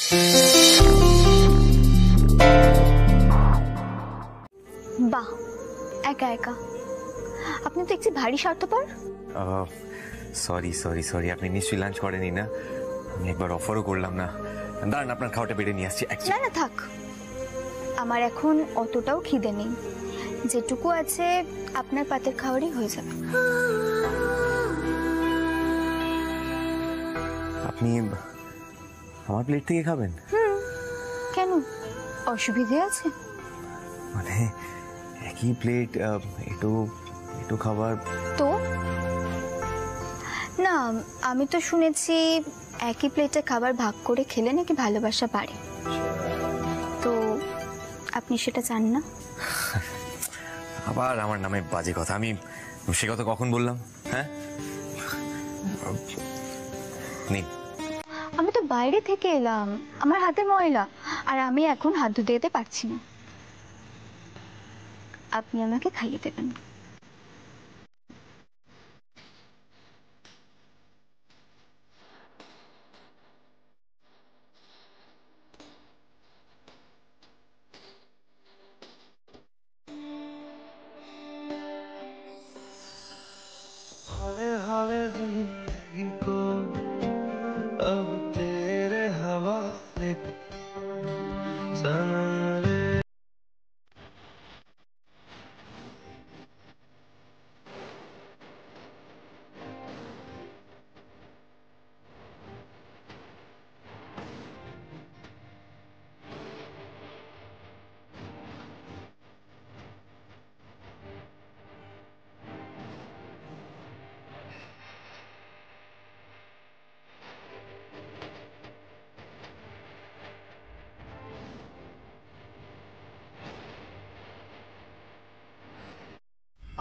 বাহ, একা একা। আপনি তো একটু ভারী স্বার্থপর। সরি সরি সরি, আপনি নিশ্চয়ই লাঞ্চ করেনি না? আমি একবার অফারও করলাম না। দাঁড়ান, আপনার খাওয়াটা বেড়ে নিয়ে আসছি। না না থাক, আমার এখন অতটাও খিদে নেই। যেটুকু আছে আপনার পাতের খাওয়ারই হয়ে যাবে। আপনি আমার প্লেট থেকে খাবেন? কেন, অসুবিধে আছে? মানে একই প্লেট, একটু একটু খাবার তো না, আমি তো শুনেছি একই প্লেটে খাবার ভাগ করে খেলে নাকি ভালোবাসা বাড়ে। তো আপনি সেটা চান না? আবার আমার নামে বাজে কথা। আমি সে কথা কখন বললাম? হ্যাঁ, আমি তো বাইরে থেকে এলাম, আমার হাতে ময়লা, আর আমি এখন হাত ধুতে যেতে পারছি না। আপনি আমাকে খাইয়ে দেবেন।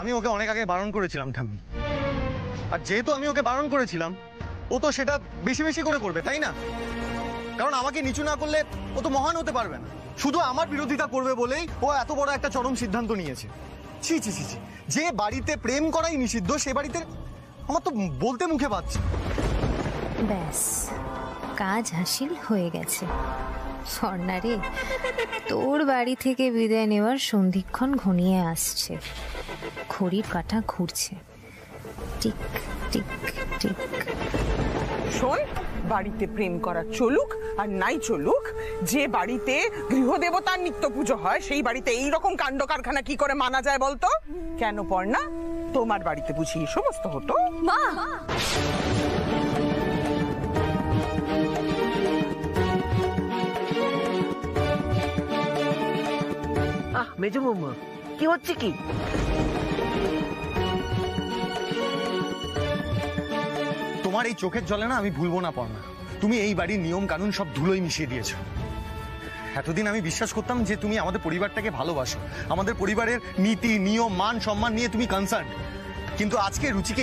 আমি ওকে অনেক আগে বারণ করেছিলাম ঠাম্মি, আর যেহেতু আমি ওকে বারণ করেছিলাম, ও তো সেটা বেশি বেশি করে করবে, তাই না? কারণ আমাকে নিচু না করলে ও তো মহান হতে পারবে না। শুধু আমার বিরোধিতা করবে বলেই ও এত বড় একটা চরম সিদ্ধান্ত নিয়েছে। ছি ছি ছি ছি, যে বাড়িতে প্রেম করাই নিষিদ্ধ সে বাড়িতে আমার তো বলতে মুখে পাচ্ছে। ব্যাস, কাজ হাসিল হয়ে গেছে। স্বর্ণারে, তোর বাড়ি থেকে বিদায় নেওয়ার সন্ধিক্ষণ ঘনিয়ে আসছে। ঘড়ির কাঁটা ঘুরছে, টিক টিক টিক। শোন, বাড়িতে প্রেম করা চলুক আর নাই চলুক, যে বাড়িতে গৃহদেবতার নিত্য পুজো হয় সেই বাড়িতে এইরকম কাণ্ড কারখানা কি করে মানা যায় বলতো? কেন পড়না, তোমার বাড়িতে বুঝি এই সমস্ত হতো? মা, মেজো বৌমা, কি হচ্ছে কি? তোমার এই চোখের জলে না আমি ভুলবো না পর্ণা, তুমি এই বাড়ির নিয়ম কানুন সব ধুলোই মিশিয়ে দিয়েছো। এতদিন আমি বিশ্বাস করতাম যে তুমি আমাদের পরিবারটাকে ভালোবাসো, আমাদের পরিবারের নীতি নিয়ম মান সম্মান নিয়ে তুমি কনসার্ন, কিন্তু আজকে রুচিকে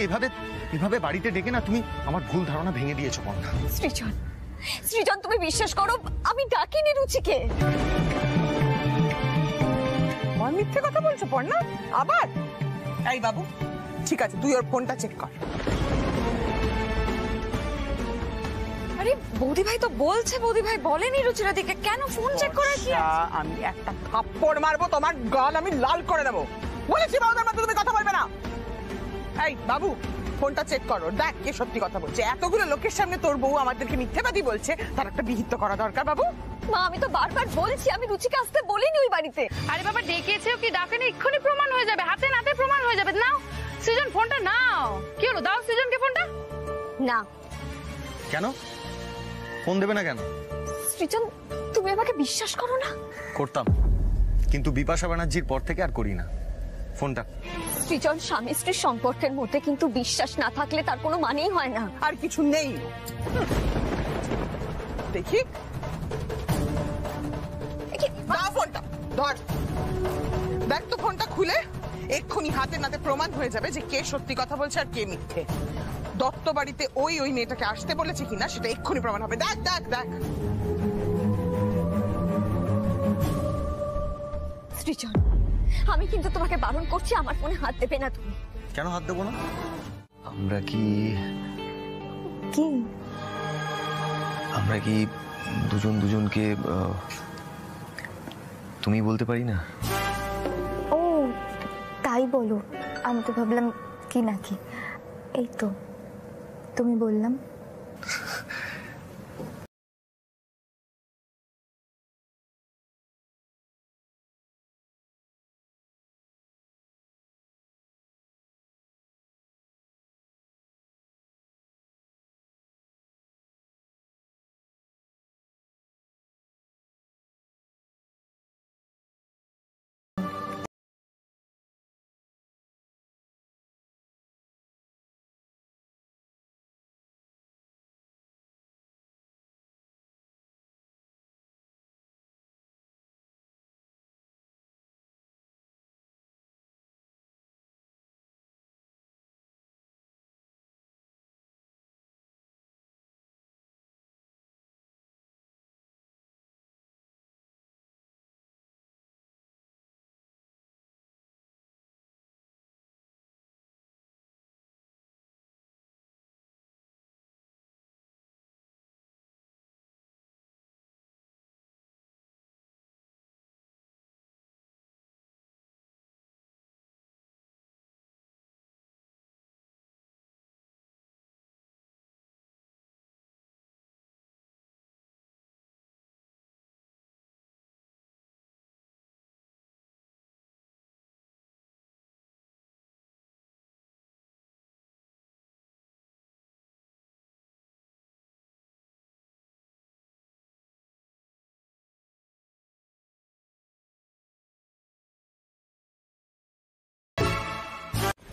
এভাবে বাড়িতে ডেকে না তুমি আমার ভুল ধারণা ভেঙে দিয়েছো পর্ণা। সৃজন, সৃজন তুমি বিশ্বাস করো, আমি ডাকিনি রুচিকে। মিথ্যে কথা বলছো পর্ণা আবার? এই বাবু, ঠিক আছে, তুই ওর ফোনটা চেক কর। আরে বৌদি ভাই তো বলছে, বৌদি ভাই বলেনি রুচিরা দিকে, কেন ফোন চেক করার কি আছে? আমি একটা থাপ্পড় মারবো, তোমার গাল আমি লাল করে দেবো। বলেছি বাবুদের মধ্যে তুমি কথা বলবে না। এই বাবু, ফোনটা চেক করো, দেখ কে সত্যি কথা বলছে। এতগুলো লোকের সামনে তোর বউ আমাদেরকে মিথ্যেবাদী বলছে, তার একটা বিহিত করা দরকার। বাবু, মা আমি তো বারবার বলছি আমি রুচিকে আসতে বলিনি ওই বাড়িতে। আরে বাবা, ডেকেছেও কি ডাকেনি এক্ষুনি প্রমাণ হয়ে যাবে, হাতে নাতে প্রমাণ হয়ে যাবে। নাও সৃজন ফোনটা নাও। কি হলো, দাও সৃজনকে ফোনটা। না। কেন ফোন দেবে না কেন? সৃজন তুমি আমাকে বিশ্বাস করো না? করতাম, কিন্তু বিপাশা ব্যানার্জির পর থেকে আর করি না। ফোনটা। সৃজন, স্বামী স্ত্রীর সম্পর্কের মধ্যে কিন্তু বিশ্বাস না থাকলে তার কোনো মানেই হয় না। আর কিছু নেই। দেখি ফোনটা ধর, দেখ তো ফোনটা খুলে। এক্ষুনি হাতে নাতে প্রমাণ হয়ে যাবে যে কে সত্যি কথা বলছে আর কে মিথ্যে। দত্ত বাড়িতে ওই মেয়েটাকে আসতে বলেছে কিনা সেটা এক্ষুনি প্রমাণ হবে। দেখ দেখ দেখ। সৃজন, আমি কিন্তু তোমাকে বারণ করছি, আমার ফোনে হাত দেবে না তুমি। কেন হাত দেবো না? আমরা কি কি? আমরা কি দুজন দুজনকে তুমি বলতে পারি না? ও তাই বলো, আমি তো ভাবলাম কি নাকি। এই তো তুমি বললাম।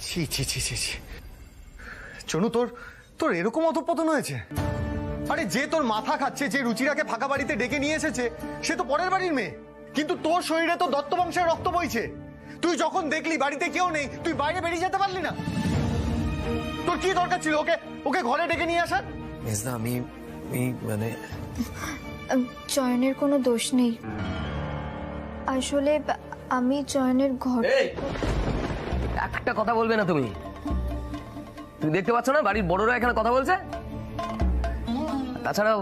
ছি ছি ছি ছি ছি, চনু তোর তোর এরকম অধঃপতন হয়েছে? আরে যে তোর মাথা খাচ্ছে, যে রুচিরাকে ফাঁকা বাড়িতে ডেকে নিয়ে এসেছে, সে তো পরের বাড়ির মেয়ে, কিন্তু তোর শরীরে তো দত্ত বংশের রক্ত বইছে। তুই যখন দেখলি বাড়িতে কেউ নেই, তুই বাইরে বেরিয়ে যেতে পারলি না? তোর কি দরকার ছিল ওকে ওকে ঘরে ডেকে নিয়ে আসার? মেজদা, আমি মানে চয়নের কোনো দোষ নেই। আসলে আমি চয়নের ঘর। একটা কথা বলবে না তুমি? তুমি দেখতে পাচ্ছ না বাড়ির বড়রা এখানে কথা বলছে? তাছাড়াও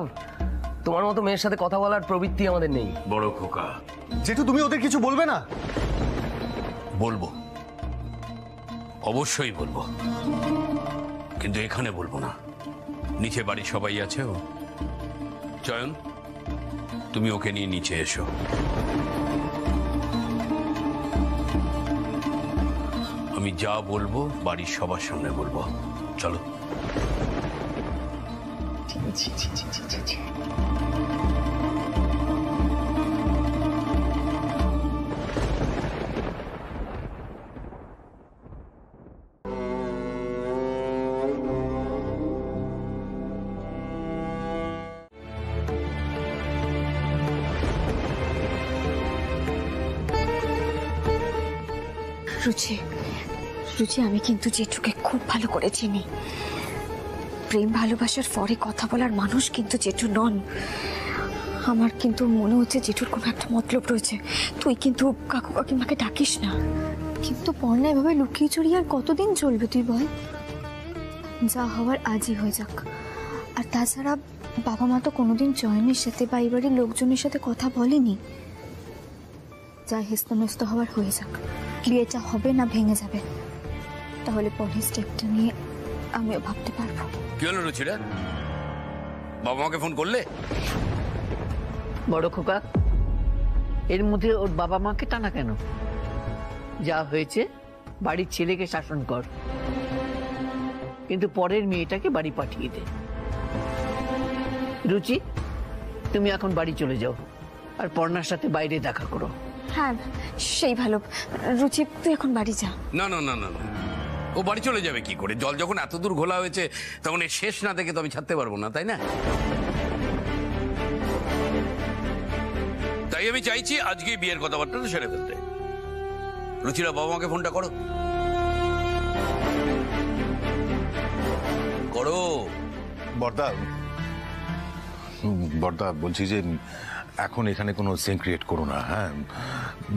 তোমার মতো মেয়ের সাথে কথা বলার প্রবৃত্তি আমাদের নেই। বড় খোকা, যেহেতু তুমি ওদের কিছু বলবে না। বলবো, অবশ্যই বলবো, কিন্তু এখানে বলবো না। নিচে বাড়ির সবাই আছে। ও চয়ন, তুমি ওকে নিয়ে নিচে এসো। আমি যা বলবো বাড়ির সবার সামনে বলবো। চলো। রুচি, রুচি, আমি কিন্তু জেঠুকে খুব ভালো করে চিনি। প্রেম ভালোবাসার পরে কথা বলার মানুষ কিন্তু জেঠু নন। আমার কিন্তু মনে হচ্ছে জেঠুর কোনো একটা মতলব রয়েছে। তুই কিন্তু কাকু কাকিমাকে ডাকিস না। কিন্তু পর্ণা এভাবে লুকিয়ে চুরিয়ে আর কতদিন চলবে তুই বল? যা হওয়ার আজই হয়ে যাক। আর তাছাড়া বাবা মা তো কোনোদিন চয়নের সাথে বা এই বাড়ির লোকজনের সাথে কথা বলেনি। যা হেস্তনেস্ত হওয়ার হয়ে যাক, বিয়েটা হবে না ভেঙে যাবে, তাহলে পরের স্টেপটা নিয়ে আমিও ভাবতে পারবো। কি হলো রুচিরা, বাবা মাকে ফোন করলে? বড় খোকা, এর মধ্যে ওর বাবা মাকে টানা কেন? যা হয়েছে বাড়ির ছেলেকে শাসন কর, কিন্তু পরের মেয়েটাকে বাড়ি পাঠিয়ে দে। রুচি, তুমি এখন বাড়ি চলে যাও আর পর্ণার সাথে বাইরে দেখা করো। হ্যাঁ, সেই ভালো। রুচি, তুই এখন বাড়ি যা। না না না না, ও বাড়ি চলে যাবে কি করে? জল যখন এত দূর ঘোলা হয়েছে তখন এর শেষ না দেখে তো আমি ছাড়তে পারবো না, তাই না? তাই আমি চাইছি আজকে বিয়ের কথাবার্তাটা সেরে ফেলতে। রুচিরা, বাবা মাকে ফোনটা করো করো। বর্দা বলছি যে এখন এখানে কোনো সিন ক্রিয়েট করো না। হ্যাঁ,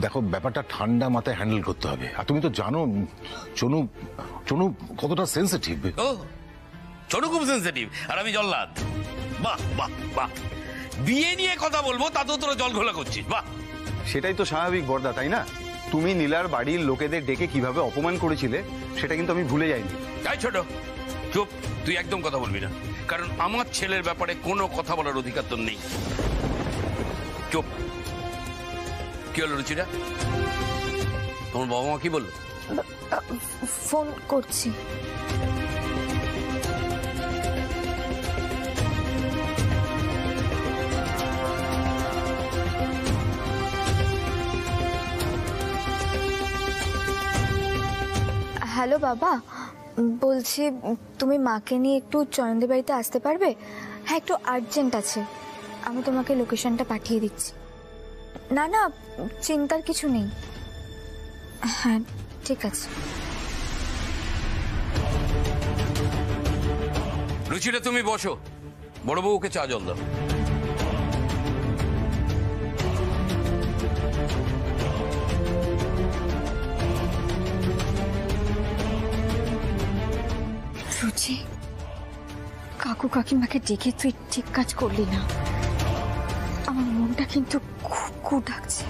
দেখো ব্যাপারটা ঠান্ডা মাথায় হ্যান্ডেল করতে হবে। আর তুমি তো জানো চনু চনু কতটা সেন্সিটিভ। ও, চনু খুব সেন্সিটিভ আর আমি জল্লাদ। বাহ বাহ বাহ, বিয়ে নিয়ে কথা বলবো তাতেও তোরা জল ঘোলা করছিস। বাহ, সেটাই তো স্বাভাবিক বর্দা, তাই না? তুমি নীলার বাড়ির লোকেদের ডেকে কিভাবে অপমান করেছিলে সেটা কিন্তু আমি ভুলে যাইনি। তাই ছোট, চুপ, তুই একদম কথা বলবি না, কারণ আমার ছেলের ব্যাপারে কোনো কথা বলার অধিকার তোর নেই। চুপ। কি হলো রুচিরা? তোমার বাবা মা কি বললো? ফোন করছি। হ্যালো বাবা, বলছি তুমি মাকে নিয়ে একটু চয়নদের বাড়িতে আসতে পারবে? হ্যাঁ, একটু আর্জেন্ট আছে, আমি তোমাকে লোকেশনটা পাঠিয়ে দিচ্ছি। না না, চিন্তার কিছু নেই। হ্যাঁ ঠিক আছে। রুচিরা তুমি বসো, বড় বউকে চা জল দাও। রুচি, কাকু কাকিমাকে ডেকে তুই ঠিক কাজ করলি না। আমার মনটা কিন্তু খুব খুব ডাকছে।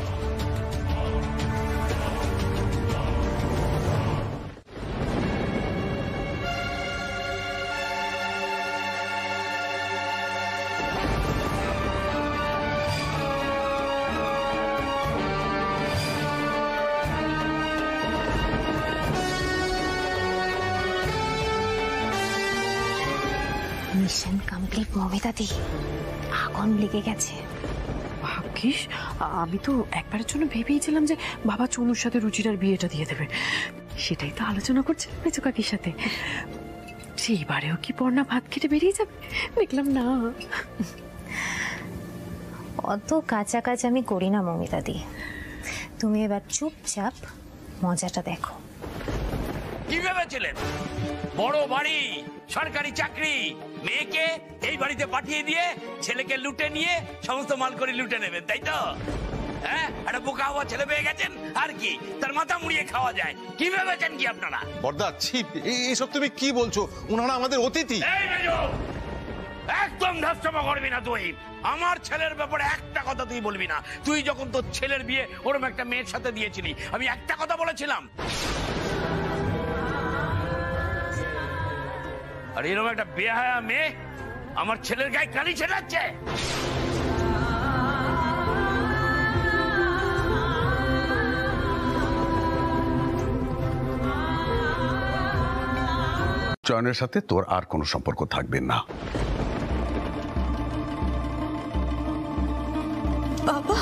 মিশন কমপ্লিট মমিতাদি, আগুন লেগে গেছে। ভাগ্যিস, আমি তো একবারের জন্য ভেবেইছিলাম যে বাবা চনুর সাথে রুচিরার বিয়েটা দিয়ে দেবে। সেটাই তো আলোচনা করছে মেজো কাকির সাথে। সেইবারেও কি পর্ণা ভাত খেতে বেরিয়ে যাবে? দেখলাম না। অত কাছাকাছি আমি করি না মমিতাদি, তুমি এবার চুপচাপ মজাটা দেখো। কি ভেবেছিলেন? বড় বাড়ি, সরকারি চাকরি, মেয়েকে এই বাড়িতে পাঠিয়ে দিয়ে ছেলেকে লুটে নিয়ে সমস্ত মাল করে লুটে নেবেন, তাই তো? হ্যাঁ, একটা বোকা হওয়া ছেলে পেয়ে গেছেন, আর কি তার মাথা মুড়িয়ে খাওয়া যায়? কি ভেবেছেন কি আপনারা? বর্দা, ছিপ, এইসব তুমি কি বলছো? ওনারা আমাদের অতিথি। এই মেজো, একদম ধাস্তমা করবি না তুই। আমার ছেলের ব্যাপারে একটা কথা তুই বলবি না। তুই যখন তোর ছেলের বিয়ে ওরকম একটা মেয়ের সাথে দিয়েছিলি, আমি একটা কথা বলেছিলাম, আর এরকম একটা বেহায়া মেয়ে আমার ছেলের গায়ে কালি ছেড়াচ্ছে। চয়নের সাথে তোর আর কোনো সম্পর্ক থাকবে না। বাবা,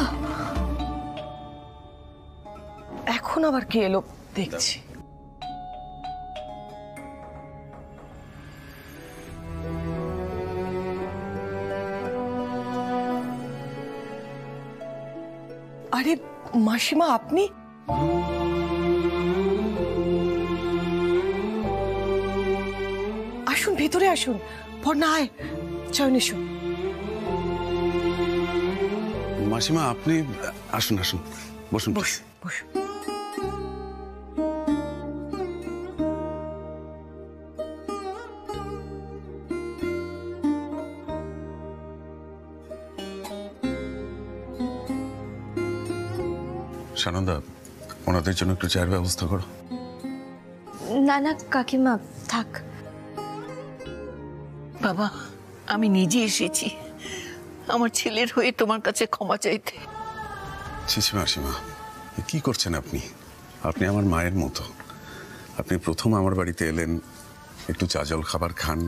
এখন আবার কে এলো দেখছি। আরে মাসিমা, আপনি? আসুন, ভেতরে আসুন। পর্ণা আয়, চয়ন এসো। মাসিমা, আপনি আসুন, আসুন, বসুন, বসুন, বসুন। সানন্দা, ওনাদের জন্য একটু চায়ের ব্যবস্থা করো। না না কাকিমা, থাক। বাবা, আমি নিজে এসেছি আমার ছেলের হয়ে তোমার কাছে ক্ষমা চাইতে। ছিছি মাসিমা, কি করছেন আপনি? আপনি আমার মায়ের মতো। আপনি প্রথম আমার বাড়িতে এলেন, একটু চা জল খাবার খান,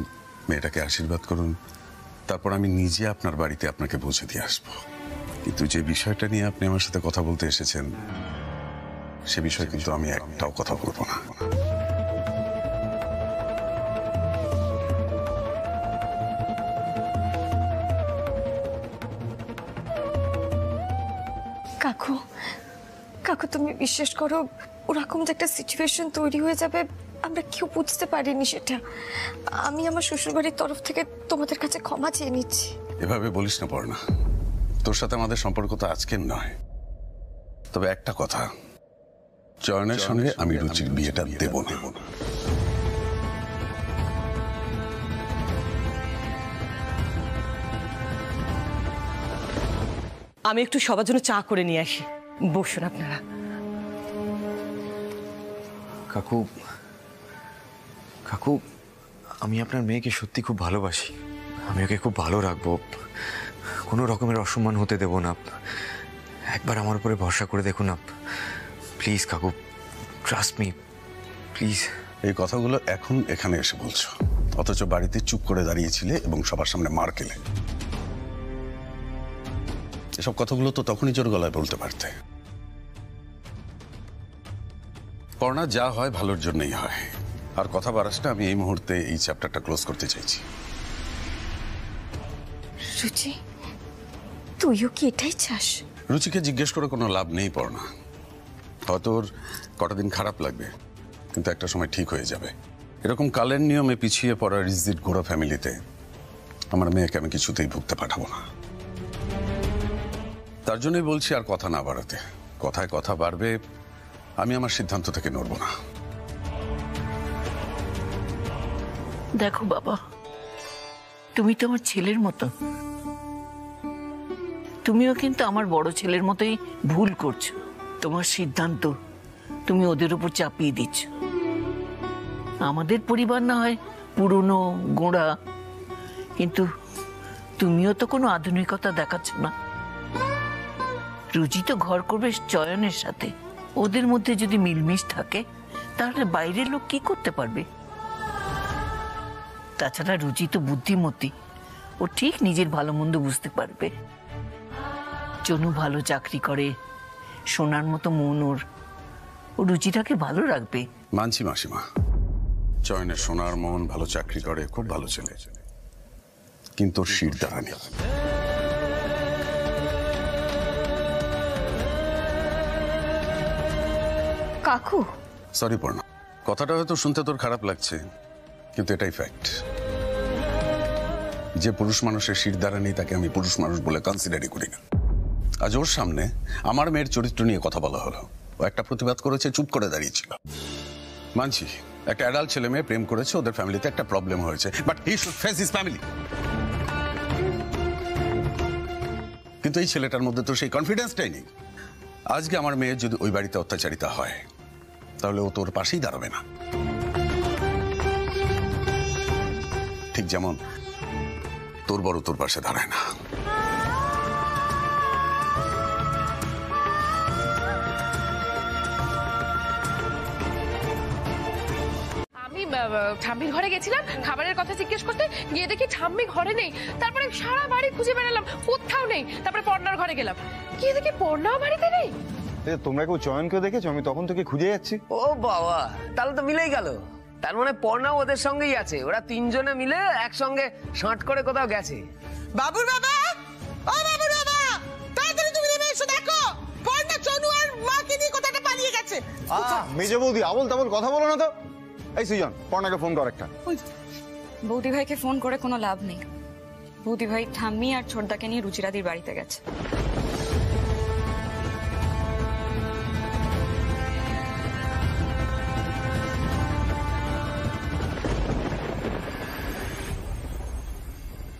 মেয়েটাকে আশীর্বাদ করুন, তারপর আমি নিজে আপনার বাড়িতে আপনাকে পৌঁছে দিয়ে আসবো। কিন্তু যে বিষয়টা নিয়ে আপনি আমার সাথে কথা বলতে এসেছেন, সে বিষয়ে কিন্তু আমি একটাও কথা বলবো না। কাকু, কাকু তুমি বিশ্বাস করো, ওরকম যে একটা সিচুয়েশন তৈরি হয়ে যাবে আমরা কেউ বুঝতে পারিনি সেটা। আমি আমার শ্বশুরবাড়ির তরফ থেকে তোমাদের কাছে ক্ষমা চেয়ে নিচ্ছি। এভাবে বলিস না পর্ণা, তোর সাথে আমাদের সম্পর্ক তো আজকের নয়। তবে একটা কথা, চয়নের সঙ্গে আমি রুচির বিয়েটা দেব না। আমি একটু সবার জন্য চা করে নিয়ে আসি। বসুন আপনারা। কাকু, কাকু, আমি আপনার মেয়েকে সত্যি খুব ভালোবাসি। আমি ওকে খুব ভালো রাখবো, কোনো রকমের অসম্মান হতে দেব না। একবার আমার উপরে ভরসা করে দেখুন না প্লিজ কাকু, ট্রাস্ট মি প্লিজ। এই কথাগুলো এখন এখানে এসে বলছো, অথচ বাড়িতে চুপ করে দাঁড়িয়েছিলে এবং সবার সামনে মার খেলে। এসব কথাগুলো তো তখনই জোর গলায় বলতে পারতে। পড়না যা হয় ভালোর জন্যই হয়। আর কথা বাড়াসটা আমি এই মুহূর্তে এই চ্যাপ্টারটা ক্লোজ করতে চাইছি। রুচি, তুইও কি এটাই চাস? রুচিকে জিজ্ঞেস করে কোনো লাভ নেই পড়না। হয়তো ওর কটা দিন খারাপ লাগবে, কিন্তু একটা সময় ঠিক হয়ে যাবে। এরকম কালের নিয়মে পিছিয়ে পড়া রিজিড গোড়া ফ্যামিলিতে আমার মেয়েকে আমি কিছুতেই ভুগতে পাঠাবো না। তার জন্যই বলছি আর কথা না বাড়াতে। কথায় কথা বাড়বে, আমি আমার সিদ্ধান্ত থেকে নড়ব না। দেখো বাবা, তুমি তো আমার ছেলের মতো, তুমিও কিন্তু আমার বড় ছেলের মতোই ভুল করছো। তোমার সিদ্ধান্ত তুমি ওদের উপর চাপিয়ে দিচ্ছ। আমাদের পরিবার না হয় পুরনো গোড়া, কিন্তু তুমিও তো কোনো আধুনিকতা দেখাচ্ছ না। রুচি তো ঘর করবে চয়নের সাথে, ওদের মধ্যে যদি মিলমিশ থাকে তাহলে বাইরের লোক কি করতে পারবে? তাছাড়া রুচি তো বুদ্ধিমতী, ও ঠিক নিজের ভালো মন্দ বুঝতে পারবে। চনু ভালো চাকরি করে, সোনার মতো মন ওর, ও রুচিটাকে ভালো রাখবে। মানছি মাসিমা, চয়নের সোনার মন, ভালো চাকরি করে, খুব ভালো ছেলে, কিন্তু ওর শির দ্বারা নেই। কাকু, সরি পর্ণা, কথাটা হয়তো শুনতে তোর খারাপ লাগছে, কিন্তু এটাই ফ্যাক্ট। যে পুরুষ মানুষের শির দ্বারা নেই তাকে আমি পুরুষ মানুষ বলে কনসিডারই করি না। আজ ওর সামনে আমার মেয়ের চরিত্র নিয়ে কথা বলা হলো, ও একটা প্রতিবাদ করেছে, চুপ করে দাঁড়িয়েছিল। মানছি একটা অ্যাডাল্ট ছেলে মেয়ে প্রেম করেছে, ওদের ফ্যামিলিতে একটা প্রবলেম হয়েছে, but he should face his family. কিন্তু এই ছেলেটার মধ্যে তো সেই কনফিডেন্সটাই নেই। আজকে আমার মেয়ে যদি ওই বাড়িতে অত্যাচারিতা হয় তাহলে ও তোর পাশেই দাঁড়াবে না, ঠিক যেমন তোর বড় তোর পাশে দাঁড়ায় না। আমি ঠাম্মির ঘরে গেছিলাম খাবারের কথা জিজ্ঞেস করতে, গিয়ে দেখি ঠাম্মি ঘরে নেই। তারপরে সারা বাড়ি খুঁজে বেড়ালাম, কোথাও নেই। তারপরে পর্ণার ঘরে গেলাম, গিয়ে দেখি পর্ণাও বাড়িতে নেই। তোমরা কেউ চয়নকেও দেখেছো? আমি তখন থেকে খুঁজে যাচ্ছি। ও বাবা, তাহলে তো মিলেই গেল। তার মানে পর্ণা ওদের সঙ্গেই আছে, ওরা তিনজনে মিলে একসঙ্গে শাঁট করে কোথাও গেছে। বাবুর বাবা, ও বাবুর বাবা, তাড়াতাড়ি তুমি নেমে এসো, দেখো পর্ণা চনু আর মাকে নিয়ে কোথাটা পালিয়ে গেছে। মেজে বৌদি, আবল তাবল কথা বলো না তো। এই সুজন, পর্ণাকে ফোন কর একটা। বৌদি ভাইকে ফোন করে কোনো লাভ নেই। বৌদি ভাই ঠাম্মি আর ছোটদাকে নিয়ে রুচিরাদির বাড়িতে গেছে।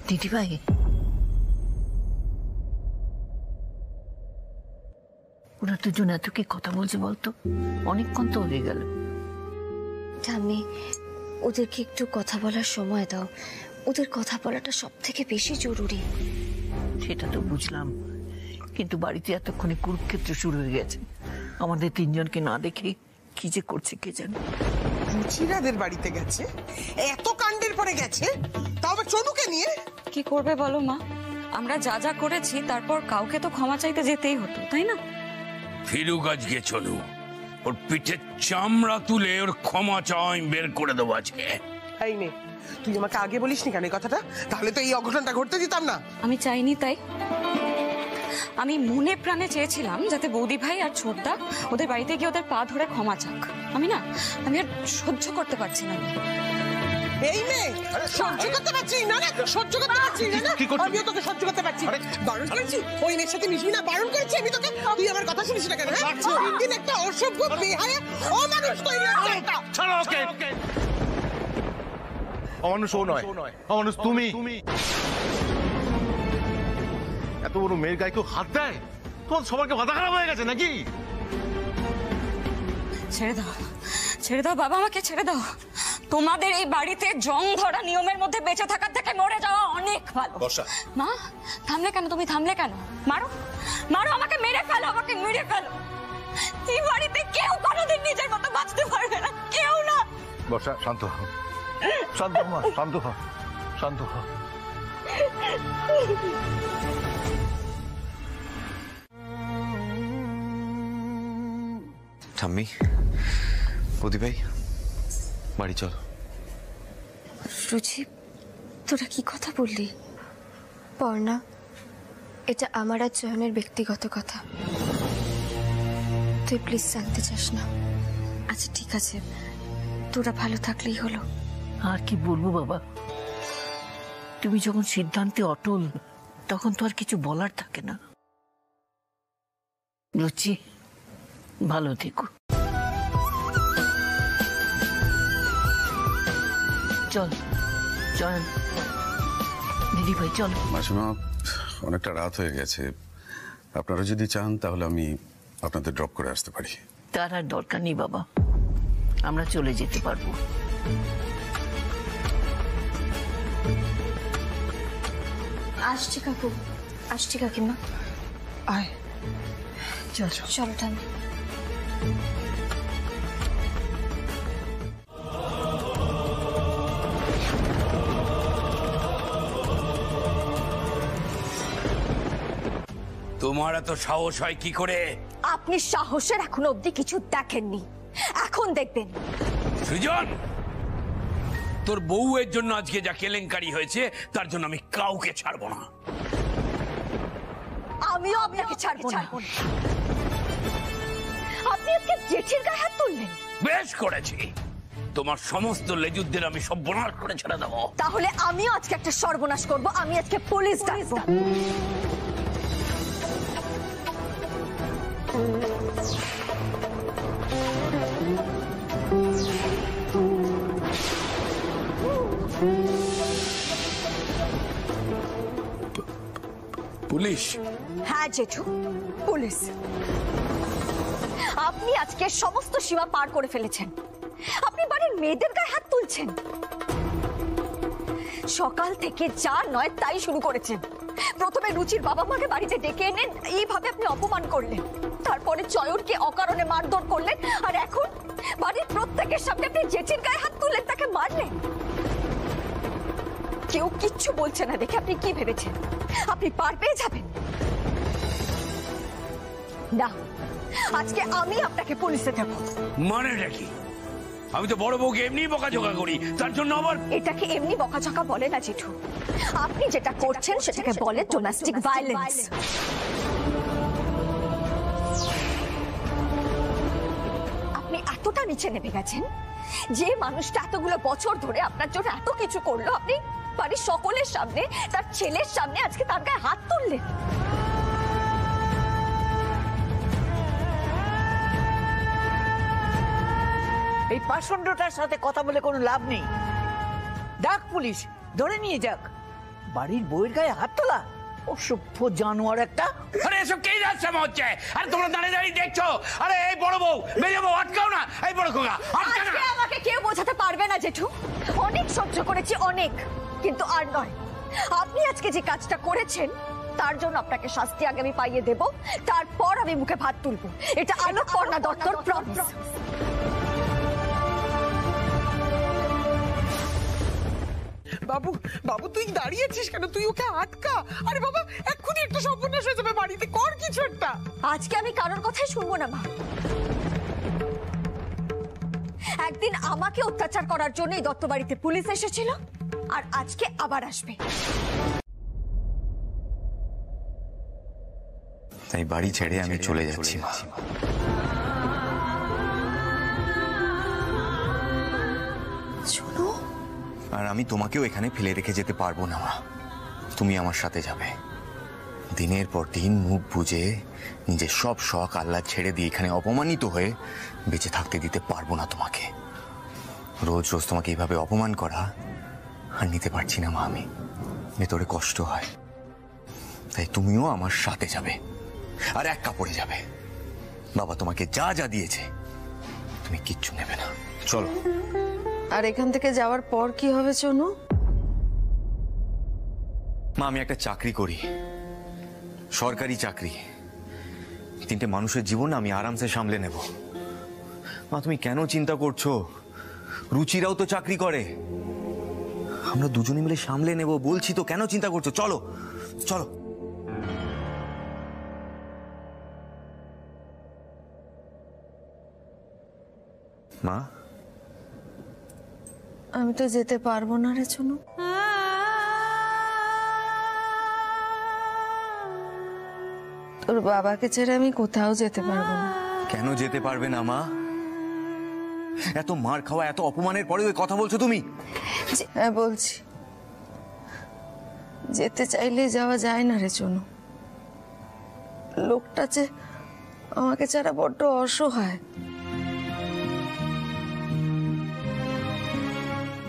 দিদি ভাই, ওরা দুজন এত কি কথা বলছে বলতো? অনেকক্ষণ তো হয়ে গেল। ঠাম্মি, ওদেরকে একটু কথা বলার সময় দাও। ওদের কথা বলাটা সব থেকে বেশি জরুরি। সেটা তো বুঝলাম, কিন্তু বাড়িতে এতক্ষণে কুরুক্ষেত্র শুরু হয়ে গেছে। আমাদের তিনজনকে না দেখে কি যে করছে কে জানে। রুচিরাদের বাড়িতে গেছে, এত কাণ্ডের পরে গেছে, তাও আবার চনুকে নিয়ে। কি করবে বলো মা? আমরা যা যা করেছি তারপর কাউকে তো ক্ষমা চাইতে যেতেই হতো, তাই না? ফিরুক আজকে চলু, ওর পিঠের চামড়া তুলে ওর ক্ষমা চাই বের করে দেবো আজকে। এই নে, তুই আমাকে আগে বলিসনি কেন এই কথাটা? তাহলে তো এই অঘটনটা ঘটতে দিতাম না। আমি চাইনি তাই। আমি মনে প্রাণে চেয়েছিলাম যাতে বৌদি ভাই আর ছোটদা ওদের বাড়িতে গিয়ে ওদের পা ধরে ক্ষমা চাক। আমি আর সহ্য করতে পারছি না। এই মেয়ে, সহ্য করতে পারছি না, সহ্য করতে পারছি না। আমিও তোকে সহ্য করতে পারছি। বারণ করেছি ওই মেয়ের সাথে মিশবি না, বারণ করেছি আমি তোকে। তুই আমার কথা শুনিস না কেন? দিন একটা অসভ্য বেহায়া অমানুষ তৈরি হচ্ছে একটা। ছাড়ো ওকে। অমানুষ ও নয়, অমানুষ তুমি। এত বড় মেয়ের গায়ে কেউ হাত দেয়? তোমার সবাইকে মাথা খারাপ হয়ে গেছে নাকি? ছেড়ে দাও, ছেড়ে দাও বাবা, আমাকে ছেড়ে দাও। তোমাদের এই বাড়িতে জং ধরা নিয়মের মধ্যে বেঁচে থাকার থেকে মরে যাওয়া অনেক ভালো। মা থামলে কেন? তুমি থামলে কেন? মারো, মারো, আমাকে মেরে ফেলো, আমাকে মেরে ফেলো। এই বাড়িতে কেউ কোনোদিন নিজের মতো বাঁচতে পারবে না, কেউ না। বর্ষা, শান্ত হ, শান্ত হ, শান্ত হ, শান্ত হ। ঠাম্মি, বৌদি ভাই, বাড়ি চল। রুচি, তোরা কি কথা বললি? পর্ণা, এটা আমার আর চয়নের ব্যক্তিগত কথা, তুই প্লিজ জানতে চাস না। আচ্ছা ঠিক আছে, তোরা ভালো থাকলেই হলো। আর কি বলবো বাবা, তুমি যখন সিদ্ধান্তে অটল তখন তো আর কিছু বলার থাকে না। রুচি, ভালো থেকো। চল চল দিদি ভাই, চল। মাসিমা, অনেকটা রাত হয়ে গেছে, আপনারা যদি চান তাহলে আমি আপনাদের ড্রপ করে আসতে পারি। তার আর দরকার নেই বাবা, আমরা চলে যেতে পারবো। আসছি কাকু, আসছি কাকিমা। আয়, চল চলো টান। তোমার এত সাহস হয় কি করে? আপনি সাহসের এখনো অব্দি কিছু দেখেননি, এখন দেখবেন। সৃজন, তোর বউয়ের জন্য আজকে যা কেলেঙ্কারি হয়েছে তার জন্য আমি কাউকে ছাড়বো না। আমিও আপনাকে ছাড়বো না। আপনি আজকে জেঠির গায়ে হাত তুললেন। বেশ করেছি, তোমার সমস্ত লেজুরদের আমি সর্বনাশ করে ছেড়ে দেবো। তাহলে আমিও আজকে একটা সর্বনাশ করব, আমি আজকে পুলিশ ডাকবো। পুলিশ? হ্যাঁ জেঠু, পুলিশ। আপনি আজকে সমস্ত সীমা পার করে ফেলেছেন। আপনি বাড়ির মেয়েদের গায়ে হাত তুলছেন, সকাল থেকে যা নয় তাই শুরু করেছেন। প্রথমে রুচির বাবা মাকে বাড়িতে ডেকে এনে এইভাবে আপনি অপমান করলেন, তারপরে চয়নকে অকারণে মারধর করলেন, আর এখন বাড়ির প্রত্যেকের সামনে আপনি জেঠির গায়ে হাত তুললেন, তাকে মারলেন। কেউ কিচ্ছু বলছে না দেখে আপনি কি ভেবেছেন আপনি পার পেয়ে যাবেন? না, আজকে আমি আপনাকে পুলিশে দেব। মানেটা কি? আমি তো বড় বউকে এমনি বকাঝকা করি, তার জন্য আবার? এটাকে এমনি বকাঝকা বলে না জেঠু, আপনি যেটা করছেন সেটাকে বলে ডোমেস্টিক ভায়োলেন্স। আপনি এতটা নিচে নেমে গেছেন, যে মানুষটা এতগুলো বছর ধরে আপনার জন্য এত কিছু করলো, আপনি বাড়ির সকলের সামনে, তার ছেলের সামনে আজকে তার গায়ে হাত তুললেন। এই পাষণ্ডটার সাথে কথা বলে কোনো লাভ নেই। ডাক পুলিশ, ধরে নিয়ে যাক। বাড়ির বউয়ের গায়ে হাত তোলা, অসভ্য জানোয়ার একটা। আরে এসব কে যাচ্ছে হচ্ছে? আরে তোমরা দাঁড়িয়ে দাঁড়িয়ে দেখছো? আরে এই বড় বউ, মেয়ে বউ, আটকাও না। এই বড় খোকা, আটকা না। আমাকে কেউ বোঝাতে পারবে না জেঠু, অনেক সহ্য করেছি, অনেক, কিন্তু আর নয়। আপনি আজকে যে কাজটা করেছেন তার জন্য আপনাকে শাস্তি আগে আমি পাইয়ে দেব, তারপর আমি মুখে ভাত তুলবো। এটা আলোক পর্ণা দত্তর প্রমিস। বাবু, বাবু তুই দাঁড়িয়েছিস কেন? তুই ওকে আটকা। আরে বাবা, এক্ষুনি একটা সর্বনাশ হয়ে যাবে বাড়িতে, কর কিছু একটা। আজকে আমি কারোর কথাই শুনবো না মা। একদিন আমাকে অত্যাচার করার জন্য এই দত্ত বাড়িতে পুলিশ এসেছিল, আর আজকে আবার আসবে। তাই বাড়ি ছেড়ে আমি চলে যাচ্ছি মা। শোনো, আর আমি তোমাকেও এখানে ফেলে রেখে যেতে পারবো না মা। তুমি আমার সাথে যাবে। দিনের পর দিন মুখ বুজে নিজের সব শখ আহ্লাদ ছেড়ে দিয়ে এখানে অপমানিত হয়ে বেঁচে থাকতে দিতে পারবো না তোমাকে। রোজ রোজ তোমাকে এইভাবে অপমান করা আর নিতে পারছি না মা। আমি ভেতরে কষ্ট হয়। তাই তুমিও আমার সাথে যাবে, আর এক কাপড়ে যাবে। বাবা তোমাকে যা যা দিয়েছে তুমি কিচ্ছু নেবে না। চলো। আর এখান থেকে যাওয়ার পর কি হবে চনু? মা আমি একটা চাকরি করি, সরকারি চাকরি। 3টে মানুষের জীবন আমি আরামসে সামলে নেব। মা তুমি কেন চিন্তা করছো? রুচিরাও তো চাকরি করে, আমরা দুজনে মিলে সামলে নেব বলছি তো, কেন চিন্তা করছো? চলো চলো। মা আমি তো যেতে পারবো না রে চনু। তোর বাবাকে ছেড়ে আমি কোথাও যেতে পারবো না। কেন যেতে পারবে না মা? এত মার খাওয়া, এত অপমানের পরে ওই কথা বলছো তুমি? হ্যাঁ বলছি, যেতে চাইলে যাওয়া যায় না রে চনু। লোকটা যে আমাকে ছাড়া বড্ড অসহায়।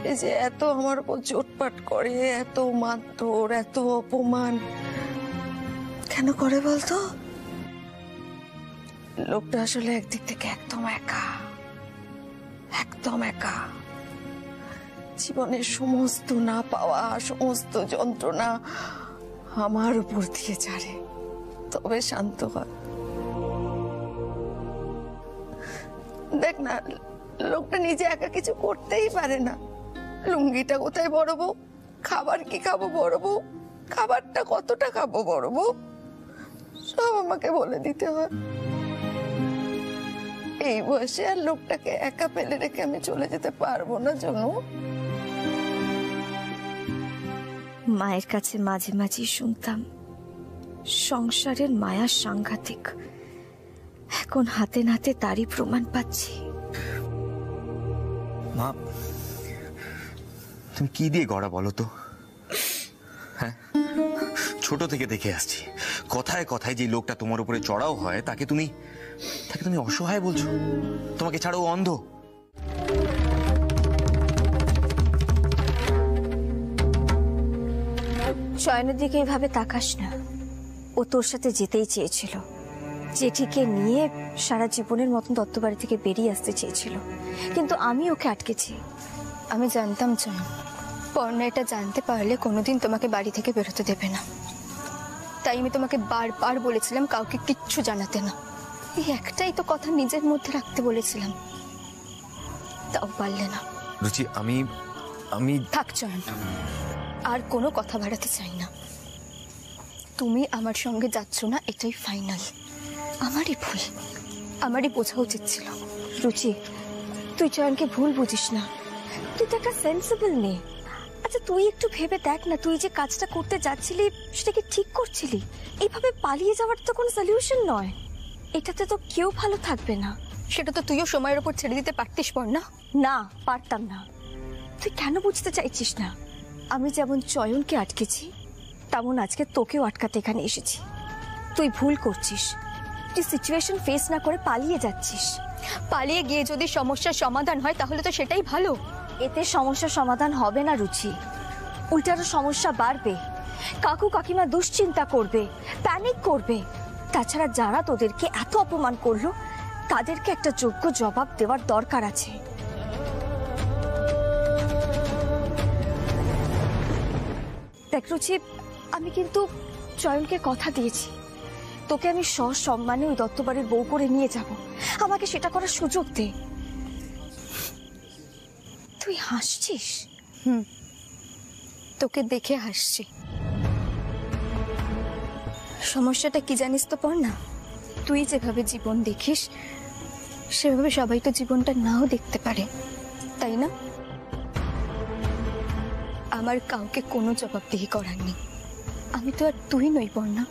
এই যে এত আমার উপর চোটপাট করে, এত মারধর, এত অপমান কেন করে বলতো? লোকটা আসলে একদিক থেকে একদম একা, একদম একা। জীবনের সমস্ত না পাওয়া, সমস্ত যন্ত্রণা আমার উপর দিয়ে ছাড়ে, তবে শান্ত হয়। দেখ না, লোকটা নিজে একা কিছু করতেই পারে না। লুঙ্গিটা কোথায় বড় বউ, খাবার কি খাবো বড় বউ, খাবারটা কতটা খাবো বড় বউ, সব আমাকে বলে দিতে হয়। এই বয়সে আর লোকটাকে একা ফেলে রেখে আমি চলে যেতে পারবো না জনু। মায়ের কাছে মাঝে মাঝে শুনতাম সংসারের মায়া সাংঘাতিক, এখন হাতে নাতে তারই প্রমাণ পাচ্ছি। মা তুমি কি দিয়ে গড়া বলো তো? হ্যাঁ, ছোট থেকে দেখে আসছি কথায় কথায় যে লোকটা তোমার উপরে চড়াও হয় তাকে তুমি অসহায় বলছো। তোমাকে ছাড়াও অন্ধ। চয়নের দিকে এভাবে তাকাস না, ও তোর সাথে যেতেই চেয়েছিল। জেঠিকে নিয়ে সারা জীবনের মতন দত্তবাড়ি থেকে বেরিয়ে আসতে চেয়েছিল, কিন্তু আমি ওকে আটকেছি। আমি জানতাম চয়ন, পর্ণা এটা জানতে পারলে কোনোদিন তোমাকে বাড়ি থেকে বেরোতে দেবে না। তাই আমি তোমাকে বারবার বলেছিলাম কাউকে কিচ্ছু জানাতে না। এই একটাই তো কথা নিজের মধ্যে রাখতে বলেছিলাম, তাও পারলে না। রুচি আমি থাক চয়ন, আর কোনো কথা বাড়াতে চাই না। তুমি আমার সঙ্গে যাচ্ছ না, এটাই ফাইনাল। আমারই ভুল, আমারই বোঝা উচিত ছিল। রুচি তুই চয়নকে ভুল বুঝিস না, তুই তো একটা সেন্সিবল মেয়ে। আচ্ছা তুই একটু ভেবে দেখ না, তুই যে কাজটা করতে যাচ্ছিলি সেটা কি ঠিক করছিলি? এইভাবে পালিয়ে যাওয়ার তো কোনো সলিউশন নয়, এটাতে তো কেউ ভালো থাকবে না। সেটা তো তুইও সময়ের ওপর ছেড়ে দিতে পারতিস পর্ণা। না, পারতাম না। তুই কেন বুঝতে চাইছিস না? আমি যেমন চয়নকে আটকেছি তেমন আজকে তোকেও আটকাতে এখানে এসেছি। তুই ভুল করছিস, তুই সিচুয়েশন ফেস না করে পালিয়ে যাচ্ছিস। পালিয়ে গিয়ে যদি সমস্যার সমাধান হয় তাহলে তো সেটাই ভালো। এতে সমস্যার সমাধান হবে না রুচি, উল্টারও সমস্যা বাড়বে। কাকু কাকিমা দুশ্চিন্তা করবে, প্যানিক করবে। তাছাড়া যারা তোদেরকে এত অপমান করলো তাদেরকে একটা যোগ্য জবাব দেওয়ার দরকার আছে। দেখ রুচি, আমি কিন্তু চয়নকে কথা দিয়েছি, তোকে আমি সসম্মানে ওই দত্তবাড়ির বউ করে নিয়ে যাব। আমাকে সেটা করার সুযোগ দে। তুই হাসছিস? তোকে দেখে হাসছি। সমস্যাটা কি জানিস তো পর্ণা, তুই যেভাবে জীবন দেখিস সেভাবে সবাই তো জীবনটা নাও দেখতে পারে, তাই না? আমার কাউকে কোনো জবাবদিহি করার নেই। আমি তো আর তুই নই পর্ণা।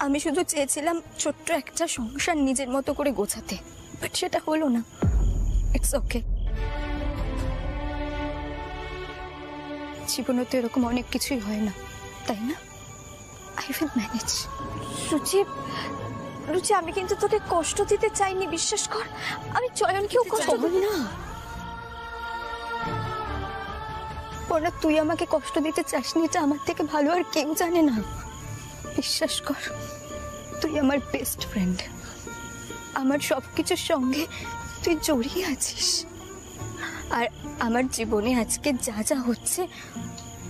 আমি শুধু চেয়েছিলাম ছোট্ট একটা সংসার নিজের মতো করে গোছাতে, বাট সেটা হলো না। It's okay. জীবনে তো এরকম অনেক কিছুই হয় না, তাই না? I will manage. রুচি আমি কিন্তু তোকে কষ্ট দিতে চাইনি, বিশ্বাস কর। আমি চয়নকেও কষ্ট দিই না। পর্ণা, তুই আমাকে কষ্ট দিতে চাসনি, এটা আমার থেকে ভালো আর কেউ জানে না। বিশ্বাস কর, তুই আমার বেস্ট ফ্রেন্ড। আমার সবকিছুর সঙ্গে তুই জড়িয়ে আছিস। আর আমার জীবনে আজকে যা যা হচ্ছে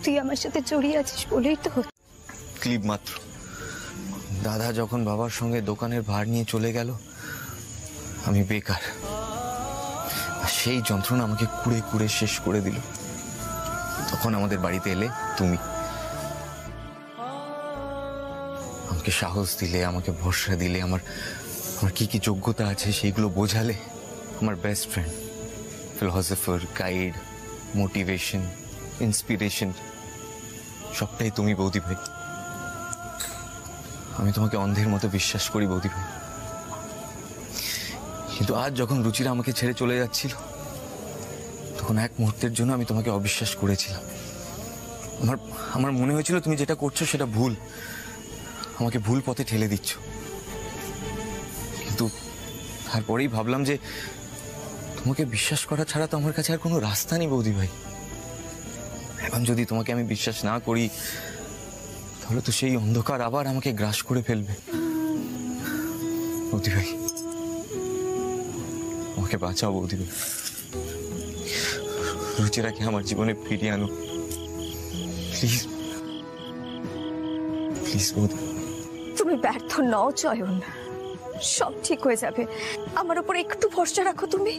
তুই আমার সাথে জড়িয়ে আছিস বলেই তো হচ্ছে। ক্লিপ মাত্র। দাদা যখন বাবার সঙ্গে দোকানের ভার নিয়ে চলে গেল, আমি বেকার। সেই যন্ত্রণা আমাকে কুড়ে কুড়ে শেষ করে দিল। তখন আমাদের বাড়িতে এলে তুমি, আমাকে সাহস দিলে, আমাকে ভরসা দিলে, আমার কি কি যোগ্যতা আছে সেইগুলো বোঝালে। আমার best friend, philosopher, guide, motivation, inspiration সবটাই তুমি বৌদি ভাই। আমি তোমাকে অন্ধের মতো বিশ্বাস করি বৌদি ভাই। কিন্তু আজ যখন রুচিরা আমাকে ছেড়ে চলে যাচ্ছিল, তখন এক মুহূর্তের জন্য আমি তোমাকে অবিশ্বাস করেছিলাম। আমার মনে হয়েছিল তুমি যেটা করছো সেটা ভুল, আমাকে ভুল পথে ঠেলে দিচ্ছ। কিন্তু তারপরেই ভাবলাম যে তোমাকে বিশ্বাস করা ছাড়া তো আমার কাছে আর কোনো রাস্তা নেই বৌদি ভাই। এখন যদি তোমাকে আমি বিশ্বাস না করি, তাহলে তো সেই অন্ধকার আবার আমাকে গ্রাস করে ফেলবে। বৌদি ভাই, আমাকে বাঁচাও বৌদি ভাই। রুচিরাকে আমার জীবনে ফিরিয়ে আনো প্লিজ, প্লিজ বৌদি। তুমি ব্যর্থ নও চয়ন, সব ঠিক হয়ে যাবে। আমার উপর একটু ভরসা রাখো তুমি।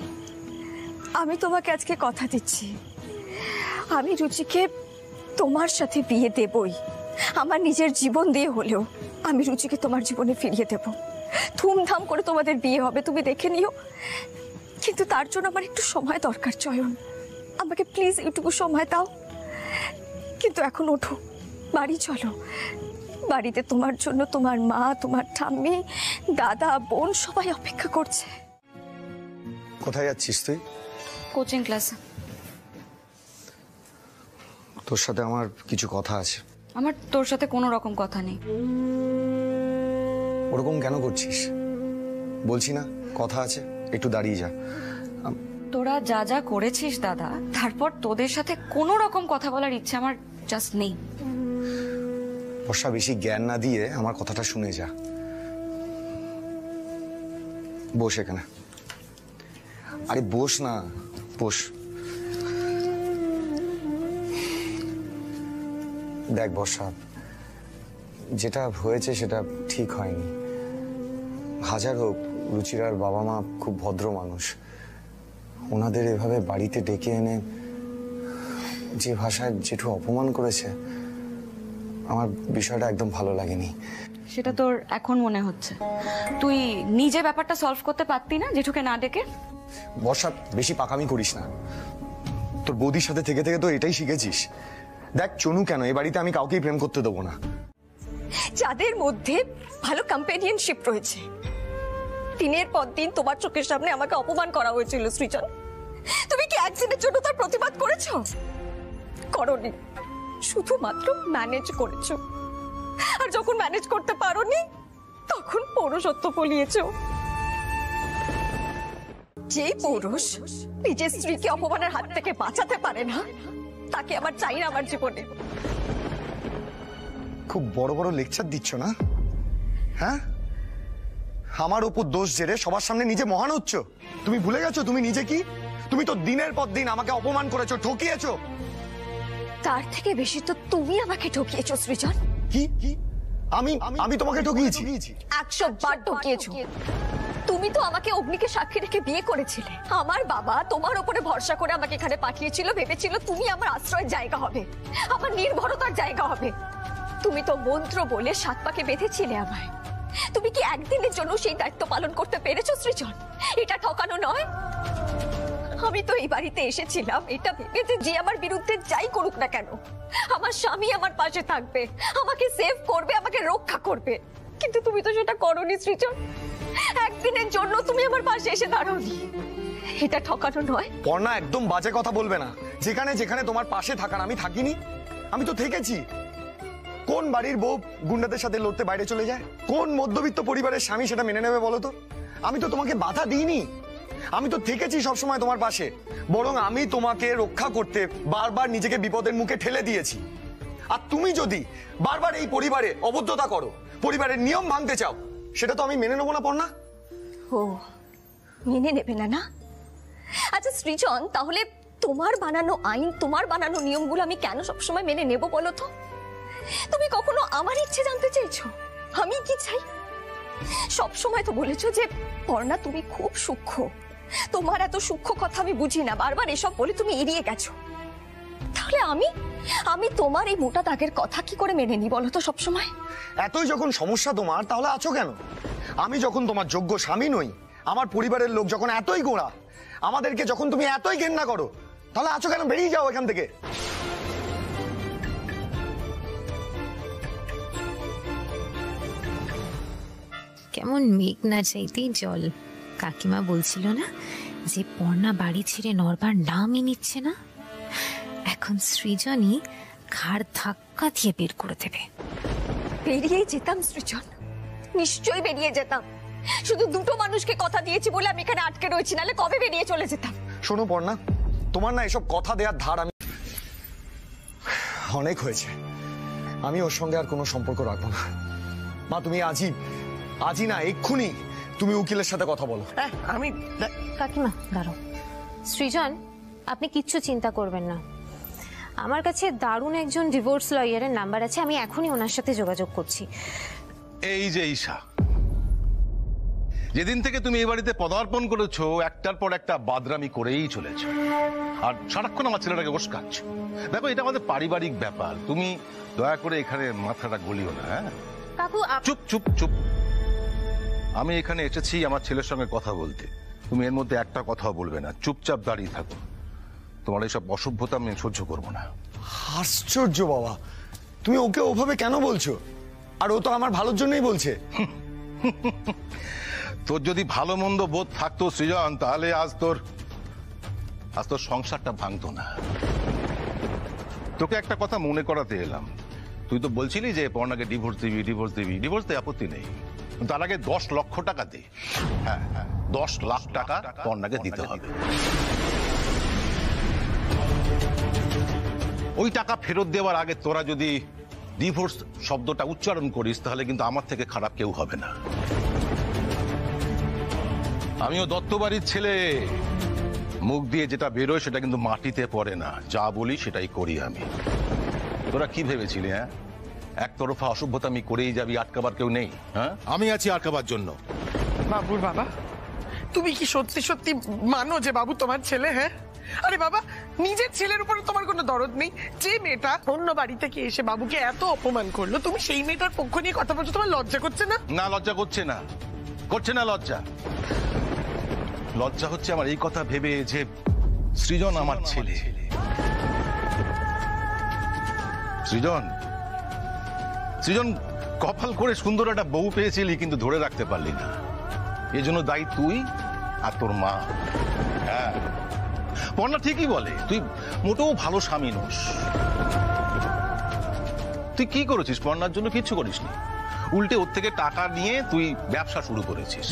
আমি তোমাকে আজকে কথা দিচ্ছি, আমি রুচিকে তোমার সাথে বিয়ে দেবই। আমার নিজের জীবন দিয়ে হলেও আমি রুচিকে তোমার জীবনে ফিরিয়ে দেব। ধুমধাম করে তোমাদের বিয়ে হবে, তুমি দেখে নিও। কিন্তু তার জন্য আমার একটু সময় দরকার চয়ন, আমাকে প্লিজ একটুকু সময় দাও। কিন্তু এখন ওঠো, বাড়ি চলো। বাড়িতে তোমার জন্য তোমার মা, তোমার ঠাম্মি, দাদা, বোন সবাই অপেক্ষা করছে। কোথায় যাচ্ছিস তুই? কোচিং ক্লাসে। তোর সাথে আমার কিছু কথা আছে। আমার তোর সাথে কোনো রকম কথা নেই। ওরকম কেন করছিস? বলছি না কথা আছে, একটু দাঁড়িয়ে যা। তোরা যা যা করেছিস দাদা, তারপর তোদের সাথে কোনো রকম কথা বলার ইচ্ছে আমার জাস্ট নেই। বর্ষা, বেশি জ্ঞান না দিয়ে আমার কথাটা শুনে যা। বস এখানে। আরে বস না, বস। দেখ বর্ষা, যেটা হয়েছে সেটা ঠিক হয়নি। হাজার হোক, রুচিরার বাবা মা খুব ভদ্র মানুষ। ওনাদের এভাবে বাড়িতে ডেকে এনে যে ভাষায় জেঠু অপমান করেছে, আমার বিষয়টা একদম ভালো লাগেনি। সেটা তোর এখন মনে হচ্ছে? তুই নিজে ব্যাপারটা সলভ করতে পারতি না জেঠুকে না ডেকে? বর্ষা, বেশি পাকামি করিস না। তোর বৌদির সাথে থেকে থেকে তো এটাই শিখেছিস। দেখ চনু কেন, এই বাড়িতে আমি কাউকেই প্রেম করতে দেবো না। যাদের মধ্যে ভালো কম্পেনিয়নশিপ রয়েছে, দিনের পর দিন তোমার চোখের সামনে আমাকে অপমান করা হয়েছিল সৃজন। তুমি কি একদিনের জন্য তার প্রতিবাদ করেছো? করনি, শুধুমাত্র ম্যানেজ করেছো। আর যখন ম্যানেজ করতে পারোনি, তখন পৌরুষত্ব ফলিয়েছো। যে পৌরুষ নিজের স্ত্রীকে অপমানের হাত থেকে বাঁচাতে পারে না, তাকে আমার চাই না আমার জীবনে। খুব বড় বড় লেকচার দিচ্ছ না? হ্যাঁ, আমার উপর দোষ জেরে সবার সামনে নিজে মহান হচ্ছ। তুমি ভুলে গেছো তুমি নিজে কি? তুমি তো দিনের পর দিন আমাকে অপমান করেছো, ঠকিয়েছো। তার থেকে বেশি তো তুমি আমাকে ঠকিয়েছো সৃজন। কি? আমি তোমাকে ঠকিয়েছি? 100 বার ঠকিয়েছো। তুমি তো আমাকে অগ্নিকে সাক্ষী রেখে বিয়ে করেছিলে। আমার বাবা তোমার উপরে ভরসা করে আমাকে এখানে পাঠিয়েছিল, ভেবেছিল তুমি আমার আশ্রয়ের জায়গা হবে, আমার নির্ভরতার জায়গা হবে। তুমি তো মন্ত্র বলে 7 পাকে বেঁধেছিলে আমায়। তুমি কি একদিনের জন্য সেই দায়িত্ব পালন করতে পেরেছো সৃজন? এটা ঠকানো নয়? আমি তো এই বাড়িতে এসেছিলাম এটা ভেবে যে আমার বিরুদ্ধে যাই করুক না কেন, আমার স্বামী আমার পাশে থাকবে, আমাকে সেভ করবে, আমাকে রক্ষা করবে। কিন্তু তুমি তো সেটা করোনি সৃজন। একদিনের জন্য তুমি আমার পাশে এসে দাঁড়াওনি। এটা ঠকানো নয়? পর্ণা, একদম বাজে কথা বলবে না। যেখানে যেখানে তোমার পাশে থাকার আমি থাকিনি, আমি তো থেকেছি। কোন বাড়ির বউ গুন্ডাদের সাথে লড়তে বাইরে চলে যায়? কোন মধ্যবিত্ত পরিবারের স্বামী সেটা মেনে নেবে বলো তো? আমি তো তোমাকে বাধা দিইনি। আমি তো থেকেছি সবসময় তোমার পাশে, বরং আমি তোমাকে রক্ষা করতে বারবার নিজেকে বিপদের মুখে ঠেলে দিয়েছি। আর তুমি যদি বারবার এই পরিবারে অবদ্ধতা করো, পরিবারের নিয়ম ভাঙতে চাও, সেটা তো আমি মেনে নেবো না পর্ণা। ও মেনে নেবে না না? আচ্ছা সৃজন, তাহলে তোমার বানানো আইন, তোমার বানানো নিয়মগুলো আমি কেন সবসময় মেনে নেব বলো তো? তুমি কখনো আমার ইচ্ছে জানতে চাইছো আমি কি চাই? সবসময় তো বলেছো যে পর্ণা তুমি খুব সূক্ষ্ম, তোমার এত সূক্ষ্ম কথা আমি বুঝি না, বারবার এসব বলে তুমি এড়িয়ে গেছো। তাহলে আমি তোমার এই মোটা দাগের কথা কি করে মেনে নি বলো তো সবসময়? এতই যখন সমস্যা তোমার, তাহলে আছো কেন? আমি যখন তোমার যোগ্য স্বামী নই, আমার পরিবারের লোক যখন এতই গোঁড়া, আমাদেরকে যখন তুমি এতই ঘেন্না করো, তাহলে আছো কেন? বেরিয়ে যাও এখান থেকে। কেমন মেঘ না চাইতেই জল। কাকিমা বলছিল না যে পর্ণা বাড়ি ছেড়ে নড়বার নামই নিচ্ছে না, এখন সৃজনই ঘাড় ধাক্কা দিয়ে বের করে দেবে। বেরিয়ে যেতাম সৃজন, নিশ্চয়ই বেরিয়ে যেতাম। শুধু দুটো মানুষকে কথা দিয়েছি বলে আমি এখানে আটকে রয়েছি, নাহলে কবে বেরিয়ে চলে যেতাম। শোনো পর্ণা, তোমার না এসব কথা দেওয়ার ধার আমি অনেক হয়েছে। আমি ওর সঙ্গে আর কোনো সম্পর্ক রাখবো না। মা তুমি আজই না এক্ষুনি তুমি উকিলের সাথে কথা বলো। আমি কাকিমা দাঁড়াও। সৃজন, আপনি কিচ্ছু চিন্তা করবেন না, আমার কাছে দারুণ একজন ডিভোর্স লয়ারের নাম্বার আছে, আমি এখনই ওনার সাথে যোগাযোগ করছি। এই যে ঈশা, যেদিন থেকে তুমি এই বাড়িতে পদার্পণ করেছো, একটার পর একটা বাদরামি করেই চলেছো, আর সারাক্ষণ আমার ছেলেটাকে উস্কাচ্ছ। দেখো, এটা আমাদের পারিবারিক ব্যাপার, তুমি দয়া করে এখানে মাথাটা গলিও না। কাকু চুপ চুপ চুপ। আমি এখানে এসেছি আমার ছেলের সঙ্গে কথা বলতে, তুমি এর মধ্যে একটা কথাও বলবে না, চুপচাপ দাঁড়িয়ে থাকো। তোমার এইসব অসভ্যতা আমি সহ্য করবো না। আশ্চর্য বাবা, তুমি ওকে ওভাবে কেন বলছো? আর ও তো আমার ভালোর জন্যই বলছে। তোর যদি ভালো মন্দ বোধ থাকতো সৃজন, তাহলে আজ তোর সংসারটা ভাঙতো না। তোকে একটা কথা মনে করাতে এলাম, তুই তো বলছিলি যে পর্ণাকে ডিভোর্স দিবি। ডিভোর্স দে, আপত্তি নেই, তার আগে 10 লক্ষ টাকা দে। হ্যাঁ, 10 লাখ টাকা পর্ণাকে দিতে হবে। ওই টাকা ফেরত দেওয়ার আগে তোরা যদি ডিভোর্স শব্দটা উচ্চারণ করিস, তাহলে কিন্তু আমার থেকে খারাপ কেউ হবে না। আমিও দত্তবাড়ির ছেলে, মুখ দিয়ে যেটা বেরোয় সেটা কিন্তু মাটিতে পড়ে না, যা বলি সেটাই করি আমি। তোরা কি ভেবেছিলি? একতরফা অসভ্যতা আমি করেই যাবি, আটকাবার কেউ নেই। হ্যাঁ, আমি আছি আটকাবার জন্য। বাবুর বাবা, তুমি কি সত্যি সত্যি মানো যে বাবু তোমার ছেলে? হ্যাঁ, আরে বাবা, নিজের ছেলের উপরে তোমার কোনো দরদ নেই? যে মেয়েটা অন্য বাড়ি থেকে এসে বাবুকে এত অপমান করলো, তুমি সেই মেয়েটার পক্ষ নিয়ে কথা বলছো, তোমার লজ্জা করছে না? না, লজ্জা করছে না, লজ্জা হচ্ছে আমার এই কথা ভেবে যে সৃজন আমার ছেলে। সৃজন কপাল করে সুন্দর একটা বউ পেয়েছিলি, কিন্তু ধরে রাখতে পারলি না। এজন্য দায়ী তুই আর তোর মা। হ্যাঁ, পর্ণা ঠিকই বলে, তুই মোটেও ভালো স্বামী নোস। তুই কি করেছিস পর্ণার জন্য? কিচ্ছু করিসনি, উল্টে ওর থেকে টাকা নিয়ে তুই ব্যবসা শুরু করেছিস।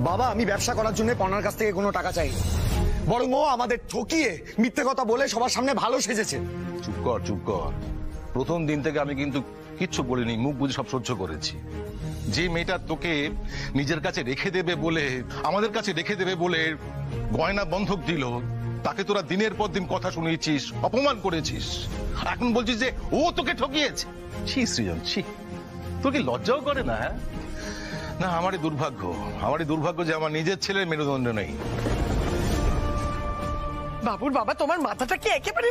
বাবা, আমি ব্যবসা করার জন্য পর্ণার কাছ থেকে কোনো টাকা চাই, বরং ও আমাদের ঠকিয়ে মিথ্যে কথা বলে সবার সামনে ভালো সেজেছে। চুপ কর। প্রথম দিন থেকে আমি কিন্তু কিচ্ছু বলিনি, মুখ বুঝে সব সহ্য করেছি। যে মেয়েটা তোকে নিজের কাছে রেখে দেবে বলে, আমাদের কাছে রেখে দেবে বলে গয়না বন্ধক দিল, তাকে তোরা দিনের পর দিন কথা শুনিয়েছিস, অপমান করেছিস, আর এখন বলছিস যে ও তোকে ঠকিয়েছে। ছি সৃজন, ছি, তোর কি লজ্জাও করে না? না, আমারই দুর্ভাগ্য যে আমার নিজের ছেলের মেরুদণ্ড নেই। বাবুর বাবা, তোমার মাথাটা কি একেবারে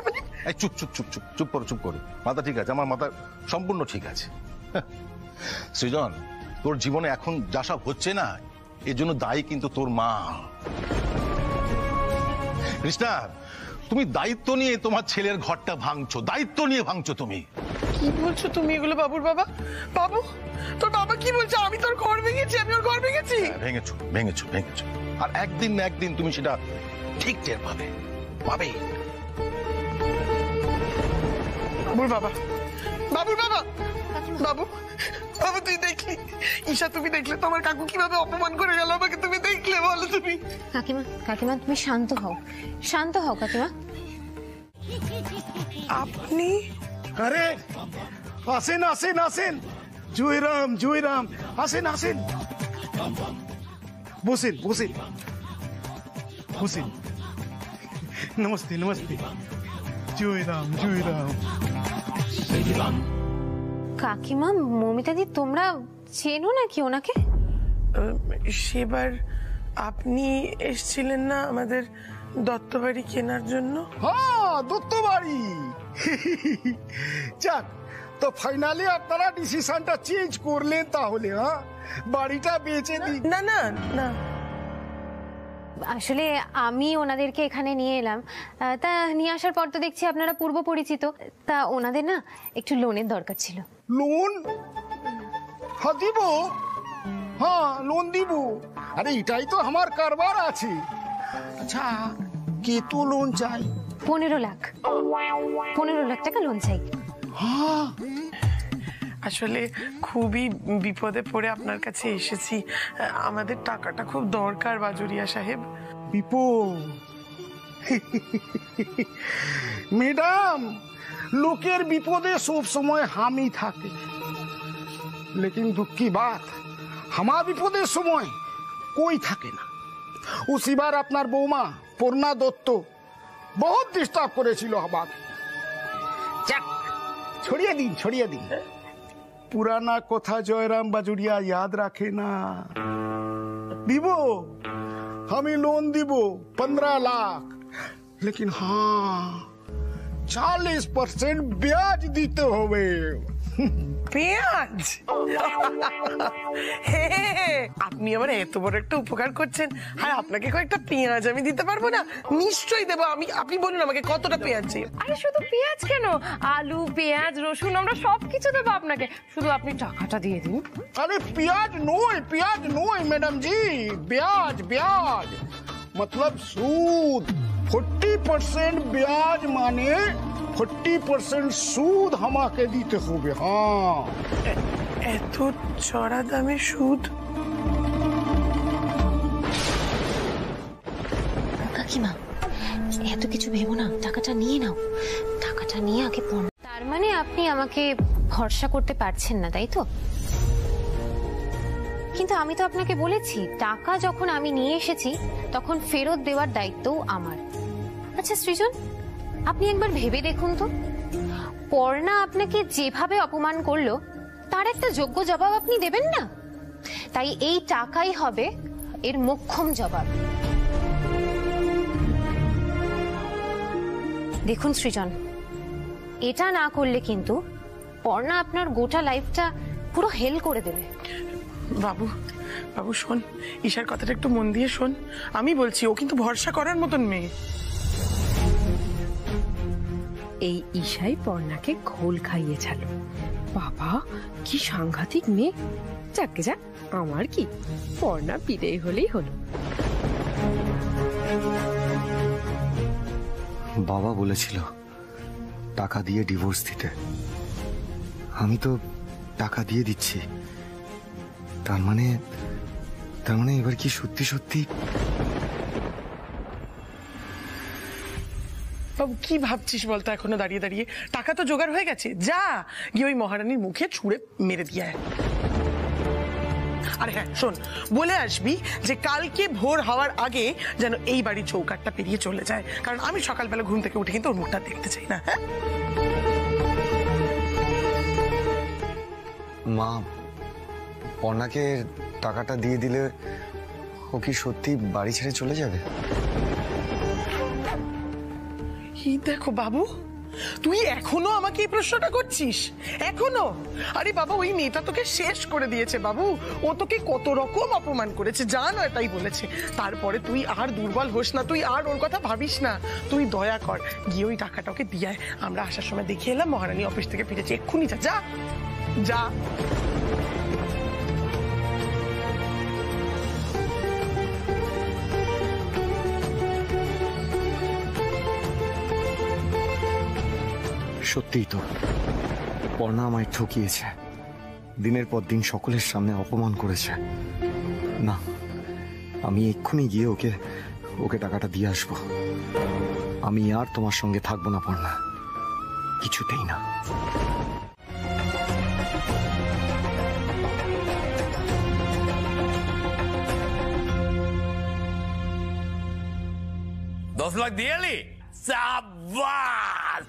চুপ করো। মাথা ঠিক আছে, আমার মাথা সম্পূর্ণ ঠিক আছে। সৃজন, তোর জীবনে এখন যা সব হচ্ছে না, এর জন্য দায়ী কিন্তু তোর মা। কৃষ্ণা, তুমি দায়িত্ব নিয়ে তোমার ছেলের ঘরটা ভাঙছো, তুমি। কি বলছো তুমি এগুলো বাবুর বাবা? বাবু, তোর বাবা কি বলছে? আমি তোর ঘর ভেঙেছি? আমি ওর ঘর ভেঙেছি? ভেঙেছো। আর একদিন না একদিন তুমি সেটা ঠিক টের পাবে। বাবুর বাবা, বাবু বাবু তুই দেখলি? ঈশা তুমি দেখলে তো আমার কাকু কিভাবে অপমান করে গেল আমাকে? তুমি দেখলে? বলো তুমি। কাকিমা কাকিমা তুমি শান্ত হও, শান্ত হও কাকিমা। আপনি? আরে আসেন আসেন আসেন, জয়রাম জয়রাম, আসেন আসেন, বসেন বসেন বসেন। নমস্তে নমস্তে, জয়রাম জয়রাম। কাকিমা মমিতাদি তোমরা চেনো নাকি ওনাকে? সেবার আপনি এসেছিলেন না আমাদের দত্তবাড়ি কেনার জন্য? হ্যাঁ দত্তবাড়ি। যাক, তো ফাইনালি আপনারা ডিসিশনটা চেঞ্জ করলেন তাহলে? হ্যাঁ, বাড়িটা বেচে দিই? না না না, আসলে আমি ওনাদেরকে এখানে নিয়ে এলাম, তা নিয়ে আসার পর তো দেখছি আপনারা পূর্ব পরিচিত, তা ওনাদের না একটু লোনের দরকার ছিল। লোন? হ্যাঁ দিব, হ্যাঁ লোন দিব। আরে এটাই তো আমার কারবার আছে। আচ্ছা কত লোন চাই? 15 লাখ, 15 লাখ টাকা লোন চাই। হ্যাঁ আসলে খুবই বিপদে পড়ে আপনার কাছে এসেছি, আমাদের টাকাটা খুব দরকার বাজুরিয়া সাহেব। বিপদ? ম্যাডাম, লোকের বিপদে সব সময় হামি থাকে, লেকিন দুঃখ की बात আমার বিপদের সময় কই থাকে না। উসিবার আপনার বৌমা পূর্ণা দত্ত বহুত ডিস্টার্ব করেছিল আমাকে। যাক, ছড়িয়ে দিন ছড়িয়ে দিন। পুরানা কথা জয়রাম বাজুরিয়া याद রাখে না। দিব, আমি লোন দিব 15 লাখ, लेकिन हाँ 40% ब्याज দিতে হবে। পেঁয়াজ? আপনি আমার এত বড় একটা উপকার করছেন, আর আপনাকে কয়েকটা পেঁয়াজ আমি দিতে পারবো না? নিশ্চয়ই দেবো আমি। আপনি বলুন আমাকে কতটা পেঁয়াজ চাই? আরে শুধু পেঁয়াজ কেন, আলু পেঁয়াজ রসুন আমরা সবকিছু দেবো আপনাকে, শুধু আপনি টাকাটা দিয়ে দিন। আরে পেঁয়াজ নয় ম্যাডাম জি, ব্যাজ ব্যাজ मतलब সুদ। 40% ব্যাজ মানে 40% সুদ আমাকে দিতে হবে। হ্যাঁ, এত চড়া দামে সুদ? কাকিমা এত কিছু ভেবো না, টাকাটা নিয়ে নাও, টাকাটা নিয়ে আগে পড়। তার মানে আপনি আমাকে ভরসা করতে পারছেন না, তাই তো? কিন্তু আমি তো আপনাকে বলেছি টাকা যখন আমি নিয়ে এসেছি তখন ফেরত দেওয়ার দায়িত্বও আমার। আচ্ছা সৃজন, আপনি একবার ভেবে দেখুন তো, পর্ণা আপনাকে যেভাবে অপমান করলো তার একটা যোগ্য জবাব আপনি দেবেন না? তাই এই টাকাই হবে এর মোক্ষম জবাব। দেখুন সৃজন, এটা না করলে কিন্তু পর্ণা আপনার গোটা লাইফটা পুরো হেল করে দেবে। বাবু বাবু শোন, ঈশার কথাটা একটু মন দিয়ে শোন। আমি বলছি ও কিন্তু ভরসা করার মতন মেয়ে। এই ঈশাই পর্ণাকে ঘোল খাইয়ে ছাড়লো। বাবা কি সাংঘাতিক মেয়ে। যাকে যাক, আমার কি, পর্ণা বিদেয় হলেই হলো। বাবা বলেছিল টাকা দিয়ে ডিভোর্স দিতে, আমি তো টাকা দিয়ে দিচ্ছি। তার মানে এবার কি সত্যি সত্যি? বাবু কি ভাবছিস বলতো এখনো দাঁড়িয়ে দাঁড়িয়ে? টাকা তো জোগাড় হয়ে গেছে, যা গিয়ে ওই মহারানীর মুখে ছুঁড়ে মেরে দিয়ে আয়। আরে হ্যাঁ শোন, বলে আসবি যে কালকে ভোর হওয়ার আগে যেন এই বাড়ির চৌকাটটা পেরিয়ে চলে যায়, কারণ আমি সকালবেলা ঘুম থেকে উঠে কিন্তু ওর মুখটা দেখতে চাই না। হ্যাঁ মা, পর্ণাকে টাকাটা দিয়ে দিলে ও কি সত্যি বাড়ি ছেড়ে চলে যাবে? এই দেখো বাবু, তুই এখনো আমাকে এই প্রশ্নটা করছিস? এখনো? আরে বাবা, ওই মেয়েটা তোকে শেষ করে দিয়েছে বাবু। ও তোকে কত রকম অপমান করেছে, যা নয় তাই বলেছে। তারপরে তুই আর দুর্বল হোস না, তুই আর ওর কথা ভাবিস না। তুই দয়া কর, গিয়ে ওই টাকাটা ওকে দিয়ে আয়। আমরা আসার সময় দেখে এলাম মহারানী অফিস থেকে ফিরেছে, এক্ষুনি যা যা যা। সত্যিই তো পর্ণা আমায় ঠকিয়েছে। দিনের পর দিন সকলের সামনে অপমান করেছে। না, আমি এক্ষুনি গিয়ে ওকে ওকে টাকাটা দিয়ে আসবো। আমি আর তোমার সঙ্গে থাকবো না পর্ণা, কিছুতেই না। $10 লাখ দিয়ে এলি? সাবাস!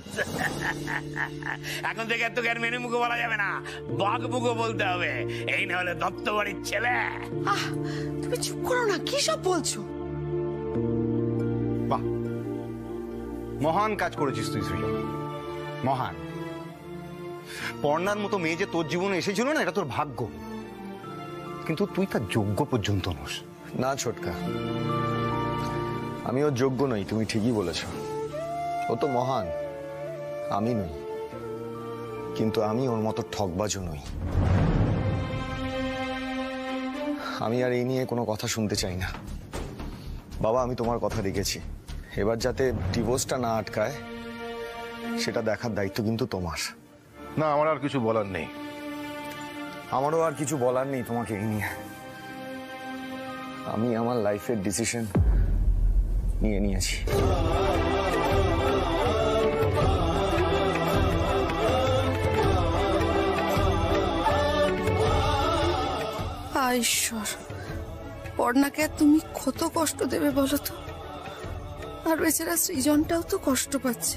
এখন থেকে তোকে আর মেনু মুখো বলা যাবে না, বাঘ মুখো বলতে হবে। এই না হলে দত্ত বাড়ির ছেলে। তুমি চুপ করো না, কি সব বলছো? বাহ, মহান কাজ করেছিস তুই সৃজন, মহান। পর্ণার মতো মেয়ে যে তোর জীবনে এসেছিল না, এটা তোর ভাগ্য, কিন্তু তুই তার যোগ্য পর্যন্ত নোস না। ছোটকা, আমি ওর যোগ্য নই, তুমি ঠিকই বলেছ। ও তো মহান, আমি নই, কিন্তু আমি ওর মতো ঠকবাজও নই। আমি আর এই নিয়ে কোনো কথা শুনতে চাই না। বাবা, আমি তোমার কথা রেখেছি, এবার যাতে ডিভোর্সটা না আটকায় সেটা দেখার দায়িত্ব কিন্তু তোমার। না, আমার আর কিছু বলার নেই। আমারও আর কিছু বলার নেই তোমাকে এই নিয়ে। আমি আমার লাইফের ডিসিশন নিয়ে নিয়েছি। ঈশ্বর, পর্ণাকে তুমি কত কষ্ট দেবে বলো তো? আর বেচারা সৃজনটাও তো কষ্ট পাচ্ছে।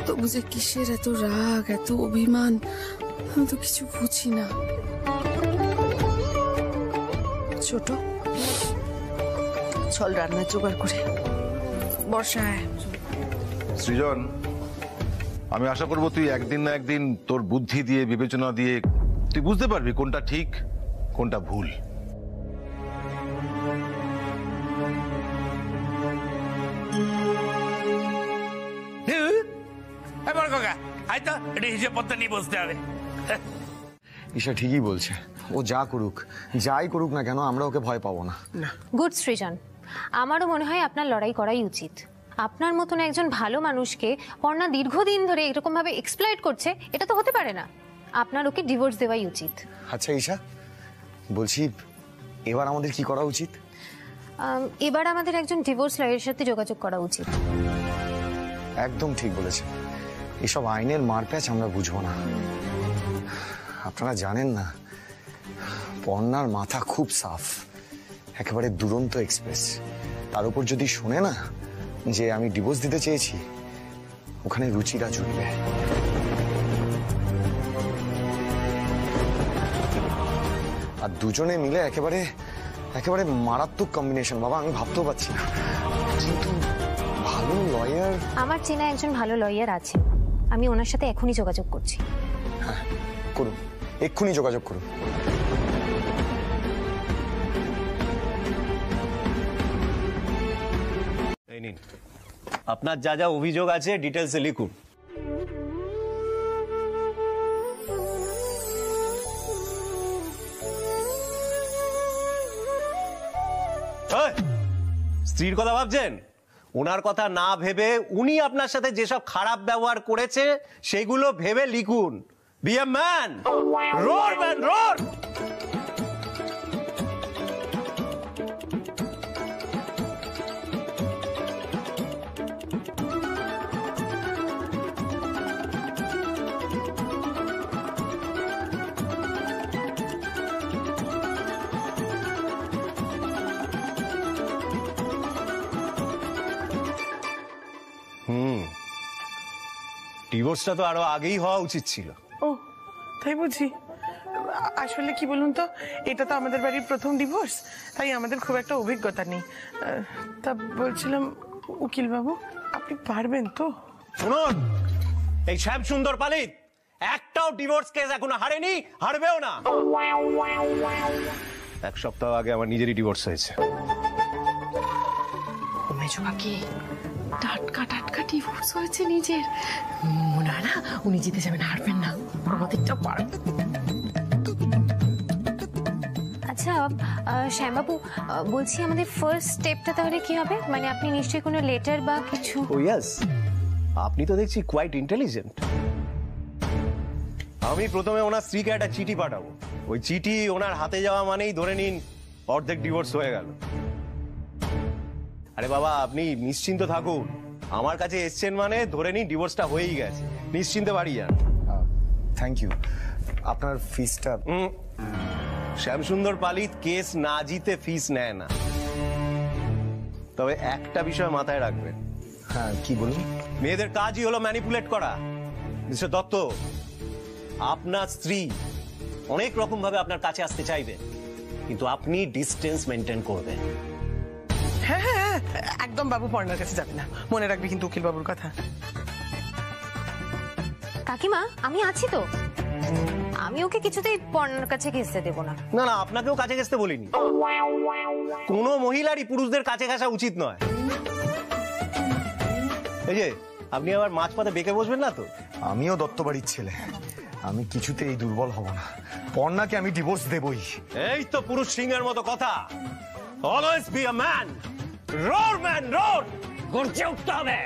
তবু যে কিসের এত রাগ, এত অভিমান, আমি তো কিছু বুঝি না। ছোট, চল রান্নার জোগাড় করে বর্ষায়। সৃজন, আমি আশা করবো তুই একদিন না একদিন তোর বুদ্ধি দিয়ে, বিবেচনা দিয়ে তুই বুঝতে পারবি কোনটা ঠিক কোনটা ভুল। হিসেবপত্র নিয়ে বসতে হবে। ঈশা ঠিকই বলছে, ও যা করুক, যাই করুক না কেন, আমরা ওকে ভয় পাবো না। গুড সৃজন, আমারও মনে হয় আপনার লড়াই করাই উচিত। আপনার মতন একজন ভালো মানুষকে পর্ণা দীর্ঘদিন ধরে এরকম ভাবে এক্সপ্লয়েট করছে, এটা তো হতে পারে না। আপনার ওকে ডিভোর্স দেওয়াই উচিত। আচ্ছা ঈশা, বলছি এবার আমাদের কি করা উচিত? এবার আমাদের একজন ডিভোর্স লয়ারের সাথে যোগাযোগ করা উচিত। একদম ঠিক বলেছে, এসব আইনের মারপ্যাচ আমরা বুঝবো না। আপনারা জানেন না, পর্ণার মাথা খুব সাফ, একেবারে দুরন্ত এক্সপ্রেস। তার উপর যদি শোনে না যে আমি ডিভোর্স দিতে চেয়েছি, ওখানে রুচিরা জুটবে। আর দুজনে মিলে একেবারে একেবারে মারাত্মক কম্বিনেশন। বাবা, আমি ভাবতেও পারছি না। কিন্তু ভালো লয়ার, আমার চেনা একজন ভালো লয়ার আছে, আমি ওনার সাথে এখনই যোগাযোগ করছি। হ্যাঁ করুন, এক্ষুনি যোগাযোগ করুন। এই নিন, আপনার যা যা অভিযোগ আছে ডিটেলসে লিখুন। স্ত্রীর কথা ভাবছেন? ওনার কথা না ভেবে উনি আপনার সাথে যেসব খারাপ ব্যবহার করেছে সেগুলো ভেবে লিখুন। Be a man, roar man, roar. ডিভোর্সটা তো আরো আগেই হওয়া উচিত ছিল। ও তাই বুঝি? আসলে কি বলুন তো, এটা তো আমাদের বাড়ির প্রথম ডিভোর্স, তাই আমাদের খুব একটা অভিজ্ঞতা নেই। তা বলছিলাম উকিল বাবু, আপনি পারবেন তো? শুনুন, এই শ্যাম সুন্দর পালিত একটাও ডিভোর্স কেস এখনো হারেনি, হারবেও না। এক সপ্তাহ আগে আমার নিজেরই ডিভোর্স হয়েছে। মেজো কাকি, টাটকা টাটকা ডিভোর্স হয়েছে নিজের। মনে হয় না উনি জিতে যাবেন, হারবেন না। আমাদেরটা পারবে। আচ্ছা শ্যামবাবু, বলছি আমাদের ফার্স্ট স্টেপটা তাহলে কি হবে? মানে আপনি নিশ্চয়ই কোনো লেটার বা কিছু? ও ইয়েস, আপনি তো দেখছি কোয়াইট ইন্টেলিজেন্ট। আমি প্রথমে ওনার স্ত্রীকে একটা চিঠি পাঠাবো। ওই চিঠি ওনার হাতে যাওয়া মানেই ধরে নিন অর্ধেক ডিভোর্স হয়ে গেল। আরে বাবা, আপনি নিশ্চিন্ত থাকুন, আমার কাছে এসছেন মানে ধরে নিন ডিভোর্সটা হয়েই গেছে। নিশ্চিন্তে বাড়ি যান। Thank you. আপনার ফিসটা? শ্যামসুন্দর পালিত কেস না জিতে ফিস নেয় না। তবে একটা বিষয় মাথায় রাখবেন। হ্যাঁ, কি বলুন? মেয়েদের কাজই হলো ম্যানিপুলেট করা। মিস্টার দত্ত, আপনার স্ত্রী অনেক রকম ভাবে আপনার কাছে আসতে চাইবে, কিন্তু আপনি ডিস্টেন্স মেনটেন করবেন। হ্যাঁ হ্যাঁ, একদম বাবু পর্ণার কাছে যাবে না, মনে রাখবি কিন্তু উকিল বাবুর কথা। কাকিমা, আমি আছি তো, আমি ওকে কিছুতেই পর্ণার কাছে ঘেঁষতে দেবো না। না না, আপনাকেও কাছে ঘেঁষতে বলিনি। কোনো মহিলারই পুরুষদের কাছে ঘেঁষা উচিত নয়। এই যে আপনি আবার মাঝপথে বেঁকে বসবেন না তো? আমিও দত্ত বাড়ির ছেলে, আমি কিছুতেই দুর্বল হব না। পর্ণাকে আমি ডিভোর্স দেবই। এই তো পুরুষ সিংহের মতো কথা। Always be a man, roar man roar, গর্জে উঠতে হবে।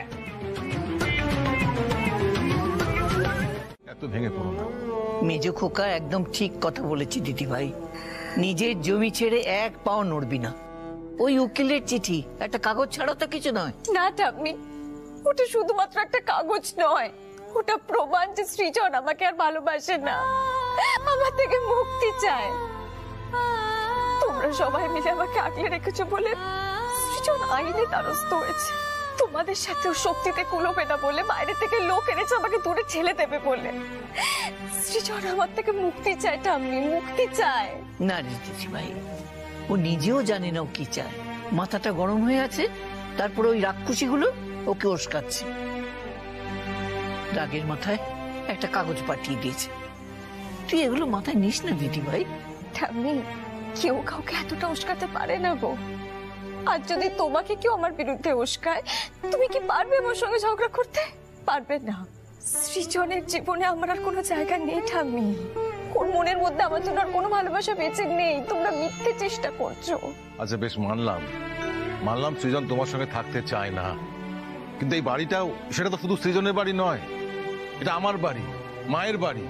এত ভেঙে পড়ো না। মেজ খোকা একদম ঠিক কথা বলেছি দিদি ভাই, নিজের জমি ছেড়ে এক পাও নড়বি না। ওই উকিলের চিঠি একটা কাগজ ছাড়া তো কিছু নয়। না ঠাম্মি, ওটা শুধুমাত্র একটা কাগজ নয়, ওটা প্রমাণ যে সৃজন আমাকে আর ভালোবাসে না, আমার থেকে মুক্তি চায়। তোমরা সবাই মিলে আমাকে আগলে রেখেছো বলে সৃজন আইনে দ্বারস্থ হয়েছে। তোমাদের সাথেও শক্তিতে কুলোবে না বলে বাইরে থেকে লোক এনেছে আমাকে দূরে ঠেলে দেবে বলে। সৃজন আমার থেকে মুক্তি চায় ঠাম্মি, মুক্তি চায়। না দিদি ভাই, ও নিজেও জানে না ও কি চায়। মাথাটা গরম হয়ে আছে, তারপরে ওই রাক্ষসীগুলো ওকে উস্কাচ্ছে। রাগের মাথায় একটা কাগজ পাঠিয়ে দিয়েছে। তুই এগুলো মাথায় নিস না দিদি ভাই। ঠাম্মি, কেউ কাউকে এতটা উস্কাতে পারে না গো। আর যদি তোমাকে কেউ আমার বিরুদ্ধে উস্কায়, তুমি কি পারবে আমার সঙ্গে ঝগড়া করতে? পারবে না। সৃজনের জীবনে আমার আর কোনো জায়গা নেই ঠাম্মি। ওর মনের মধ্যে আমার জন্য আর কোনো ভালোবাসা বেঁচে নেই। তোমরা মিথ্যে চেষ্টা করছো। আচ্ছা বেশ, মানলাম সৃজন তোমার সঙ্গে থাকতে চায় না, কিন্তু এই বাড়িটাও, সেটা তো শুধু সৃজনের বাড়ি নয়, এটা আমার বাড়ি, মায়ের বাড়ি।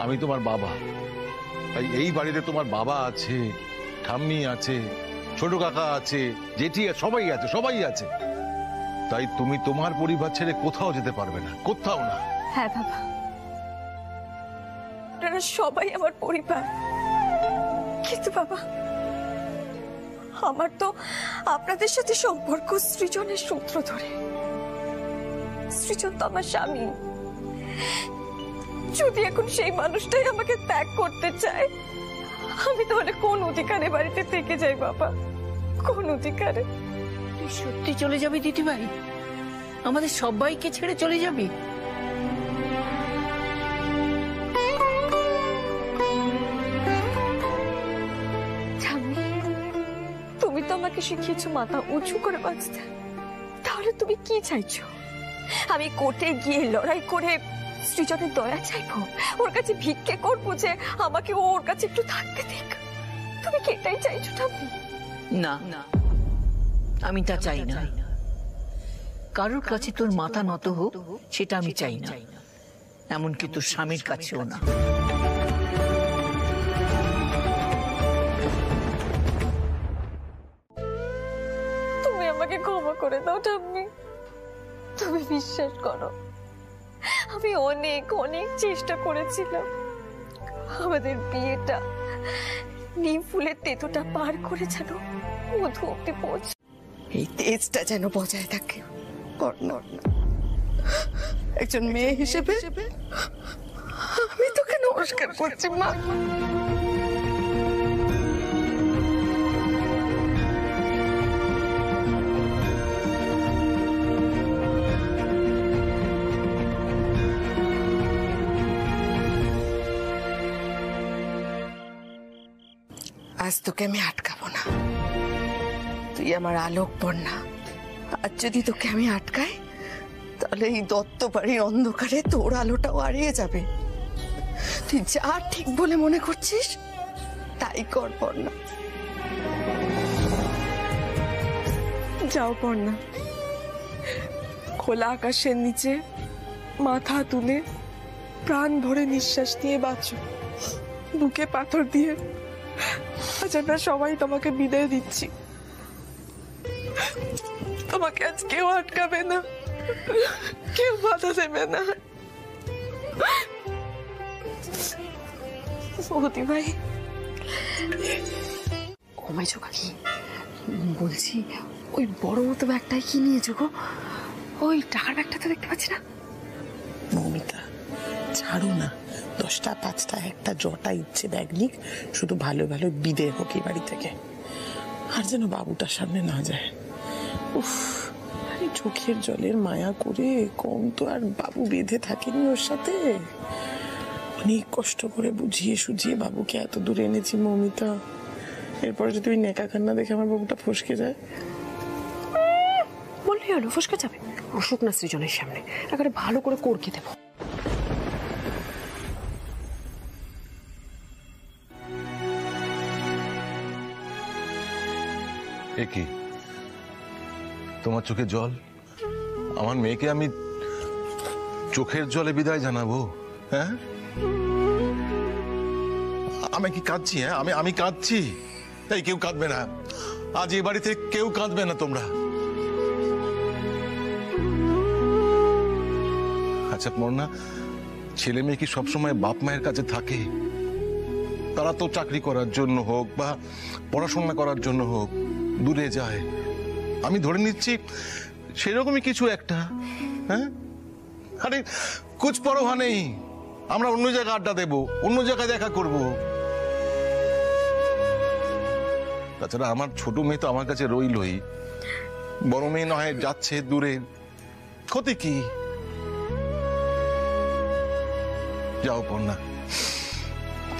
আমি তোমার বাবা, তাই এই বাড়িতে তোমার বাবা আছে, ঠাম্মি আছে, ছোট কাকা আছে, জেঠি আছে, সবাই আছে। তাই তুমি তোমার পরিবার ছেড়ে কোথাও যেতে পারবে না, কোথাও না। হ্যাঁ বাবা, আপনারা সবাই আমার পরিবার, কিন্তু বাবা আমার তো আপনাদের সাথে সম্পর্ক সৃজনের সূত্র ধরে। সৃজন তো আমার স্বামী। যদি এখন সেই মানুষটাই আমাকে ত্যাগ করতে চায়, আমি তাহলে কোন অধিকারে বাড়িতে থেকে যাই বাবা? কোন অধিকারে? তুই সত্যি চলে যাবি দিদি ভাই? আমাদের সবাইকে ছেড়ে চলে যাবি? তুমি তো আমাকে শিখিয়েছো মাথা উঁচু করে বাঁচতে, তাহলে তুমি কি চাইছো? আমি কোর্টে গিয়ে লড়াই করে সৃজনের দয়া চাইবো, ওর কাছে ভিক্ষে করবো যে আমাকে ওর কাছে একটু থাকতে দিক? তুমি কি এটাই চাইছো ঠাম্মি? না, আমি তা চাই না। কারোর কাছে তোর মাথা নত হোক সেটা আমি চাই না, এমনকি তোর স্বামীর কাছেও না। তুমি আমাকে ক্ষমা করে দাও ঠাম্মি। তুমি বিশ্বাস করো, আমি অনেক অনেক চেষ্টা করেছিলাম আমাদের বিয়েটা নিম ফুলের তেতোটা পার করে যেন মধু অব্দি পৌঁছে। এই তেজটা যেন বজায় থাকে। একজন মেয়ে হিসেবে আমি তোকে নমস্কার করছি মা। আজ তোকে আমি আটকাবো না, তুই আমার আলোক পর্ণা। আজ যদি তোকে আমি আটকাই, তাহলে এই দত্ত বাড়ির অন্ধকারে তোর আলোটাও হারিয়ে যাবে। তুই যা ঠিক বলে মনে করছিস তাই কর পর্ণা। যাও পর্ণা, খোলা আকাশের নিচে মাথা তুলে প্রাণ ভরে নিঃশ্বাস নিয়ে বাঁচো, বুকে পাথর দিয়ে আজ আমরা সবাই তোমাকে বিদায় দিচ্ছি। তোমাকে আজ কেউ আটকাবে না, কেউ বাধা দেবে না। সৌদি ভাই, ও মেজো কাকি, বলছি ওই বড় মতো ব্যাগটাই কি নিয়েছো গো? ওই টাকার ব্যাগটা তো দেখতে পাচ্ছি না। মৌমিতা, ছাড়ো না, 10টা 5টা একটা জটা ইচ্ছে ব্যাগ নিক, শুধু ভালো ভালো বিদে হোক এই বাড়ি থেকে, আর যেন বাবুটার সামনে না যায়। উফ, আরে চোখের জলের মায়া করে কম তো আর বাবু বেঁধে থাকেনি ওর সাথে। অনেক কষ্ট করে বুঝিয়ে সুঝিয়ে বাবুকে এত দূরে এনেছি মৌমিতা। এরপরে যদি ওই নেকা কান্না দেখে আমার বাবুটা ফসকে যায়। বললেই হলো, ফসকে যাবে? অসুখ না সৃজনের সামনে একেবারে ভালো করে করকে দেবো। এ কি তোমার চোখে জল? আমার মেয়েকে আমি চোখের জলে বিদায় জানাবো? হ্যাঁ, আমি কি কাঁদছি? হ্যাঁ, আমি কাঁদছি? তাই কেউ কাঁদবে না আজ এ বাড়িতে, কেউ কাঁদবে না তোমরা। আচ্ছা পর্ণা, ছেলে মেয়ে কি সবসময় বাপ মায়ের কাছে থাকে? তারা তো চাকরি করার জন্য হোক বা পড়াশোনা করার জন্য হোক দূরে যায়। আমি ধরে নিচ্ছি সেরকমই কিছু একটা। হ্যাঁ, আরে কুছ পরোয়া নেই, আমরা অন্য জায়গায় আড্ডা দেবো, অন্য জায়গায় দেখা করব। তাছাড়া আমার ছোট মেয়ে তো আমার কাছে রইলই, বড় মেয়ে নয় যাচ্ছে দূরে, ক্ষতি কি? যাও পর্ণা,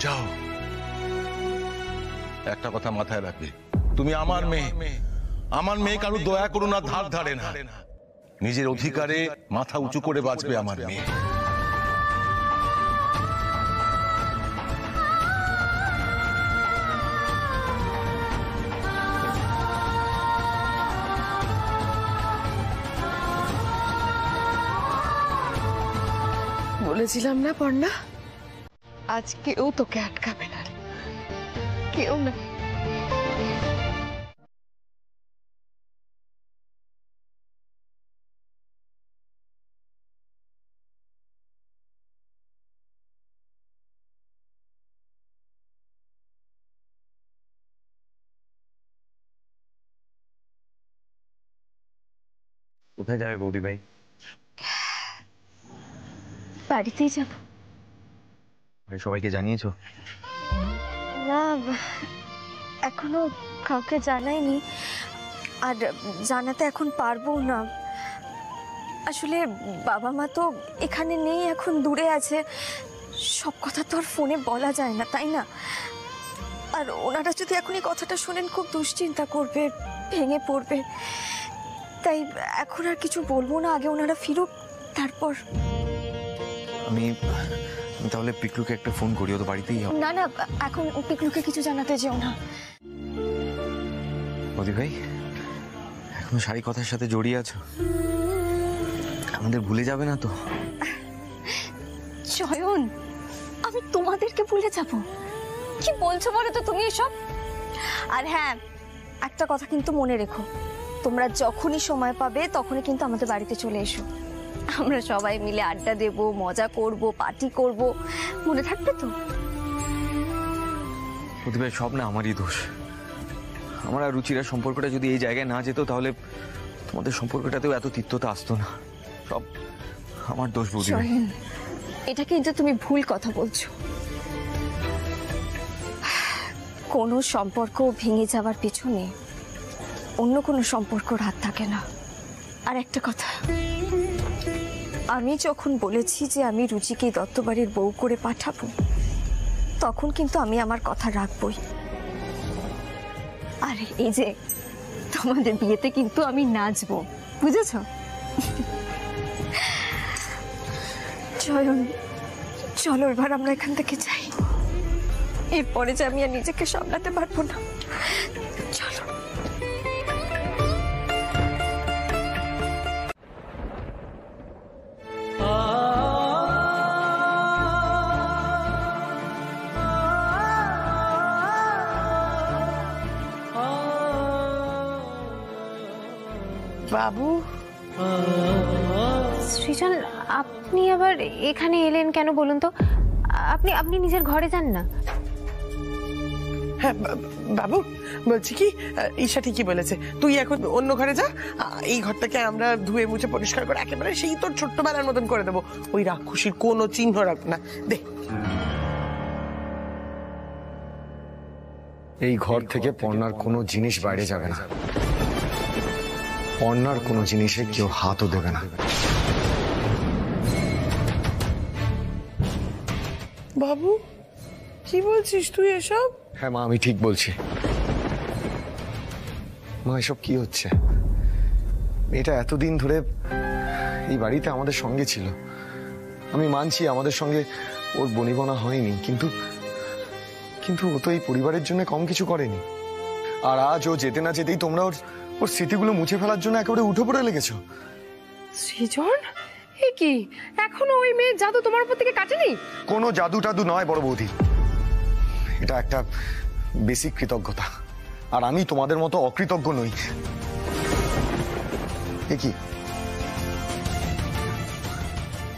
যাও। একটা কথা মাথায় রাখবে, তুমি আমার মেয়ে, আমার মেয়ে কারো দয়া করো না, ধার ধারে না। নিজের অধিকারে মাথা উঁচু করে বাঁচবে আমার মেয়ে। বলেছিলাম না পর্ণা, আজ কেউ তোকে আটকাবে না, কেউ না। কোথায় যাবে বৌদি ভাই? বাড়িতেই যাব। সবাইকে জানিয়েছো? না, এখনো কাউকে জানাইনি, আর জানাতে এখন পারবো না। আসলে বাবা মা তো এখানে নেই, এখন দূরে আছে, সব কথা তো আর ফোনে বলা যায় না, তাই না? আর ওনারা যদি এখন এই কথাটা শোনেন খুব দুশ্চিন্তা করবে, ভেঙে পড়বে। তাই এখন আর কিছু বলবো না, আগে ওনারা ফিরুক তারপর। আমি তাহলে পিকলুকে একটা ফোন করি, ও তো বাড়িতেই হবে। না না, এখন পিকলুকে কিছু জানাতে যেও না। বৌদি ভাই, এখনো শাড়ি কথার সাথে জড়িয়ে আছো? আমাদের ভুলে যাবে না তো? চয়ন, আমি তোমাদেরকে ভুলে যাব? কি বলছো বলো তো তুমি এসব? আর হ্যাঁ, একটা কথা কিন্তু মনে রেখো, তোমরা যখনই সময় পাবে তখনই কিন্তু আমাদের বাড়িতে চলে এসো। আমরা সবাই মিলে আড্ডা দেব, মজা করব, পার্টি করব, মনে থাকবে তো? বৌদি ভাই, সব না আমারই দোষ। আমার আর রুচিরা সম্পর্কটা যদি এই জায়গায় না যেত, তাহলে তোমাদের সম্পর্কটাতেও এত তিক্ততা আসতো না। সব আমার দোষ বৌদি ভাই। এটা কিন্তু তুমি ভুল কথা বলছো। কোনো সম্পর্ক ভেঙে যাওয়ার পিছনে অন্য কোনো সম্পর্কর হাত থাকে না। আর একটা কথা, আমি যখন বলেছি যে আমি রুচিকে দত্তবাড়ির বউ করে পাঠাবো, তখন কিন্তু আমি আমার কথা রাখবই। আর এই যে তোমাদের বিয়েতে কিন্তু আমি নাচবো, বুঝেছো? চয়ন, চলো এবার আমরা এখান থেকে যাই। এরপরে যে আমি আর নিজেকে সামলাতে পারবো না। চলো। বাবু। সৃজন, আপনি আবার এখানে এলেন কেন বলুন তো? আপনি আপনি নিজের ঘরে যান না। হ্যাঁ বাবু, বলছি কি, ঈশা ঠিকই বলেছে, তুই এখন অন্য ঘরে যা, এই ঘরটাকে আমরা ধুয়ে মুছে পরিষ্কার করে একেবারে সেই তোর ছোট্টবেলার মতন করে দেবো, ওই রাক্ষসীর কোনো চিহ্ন রাখবো না। দে। এই ঘর থেকে পর্ণার কোনো জিনিস বাইরে যাবে না, পর্ণার কোনো জিনিসে কেউ হাতও দেবে না। বাবু কি বলছিস তুই এসব? হ্যাঁ মা, আমি ঠিক বলছি। মা, এসব কি হচ্ছে? এটা এতদিন ধরে এই বাড়িতে আমাদের সঙ্গে ছিল, আমি মানছি আমাদের সঙ্গে ওর বনিবনা হয়নি, কিন্তু কিন্তু ও তো এই পরিবারের জন্য কম কিছু করেনি। আর আজ ও যেতে না যেতেই তোমরা ওর স্মৃতিগুলো মুছে ফেলার জন্য একেবারে উঠে পড়ে লেগেছো। সৃজন, এ কি এখনো ওই মেয়ের জাদু তোমার উপর থেকে কাটেনি? কোনো জাদু টাদু নয় বড় বৌদি, এটা একটা বেসিক কৃতজ্ঞতা, আর আমি তোমাদের মতো অকৃতজ্ঞ নই। এ কি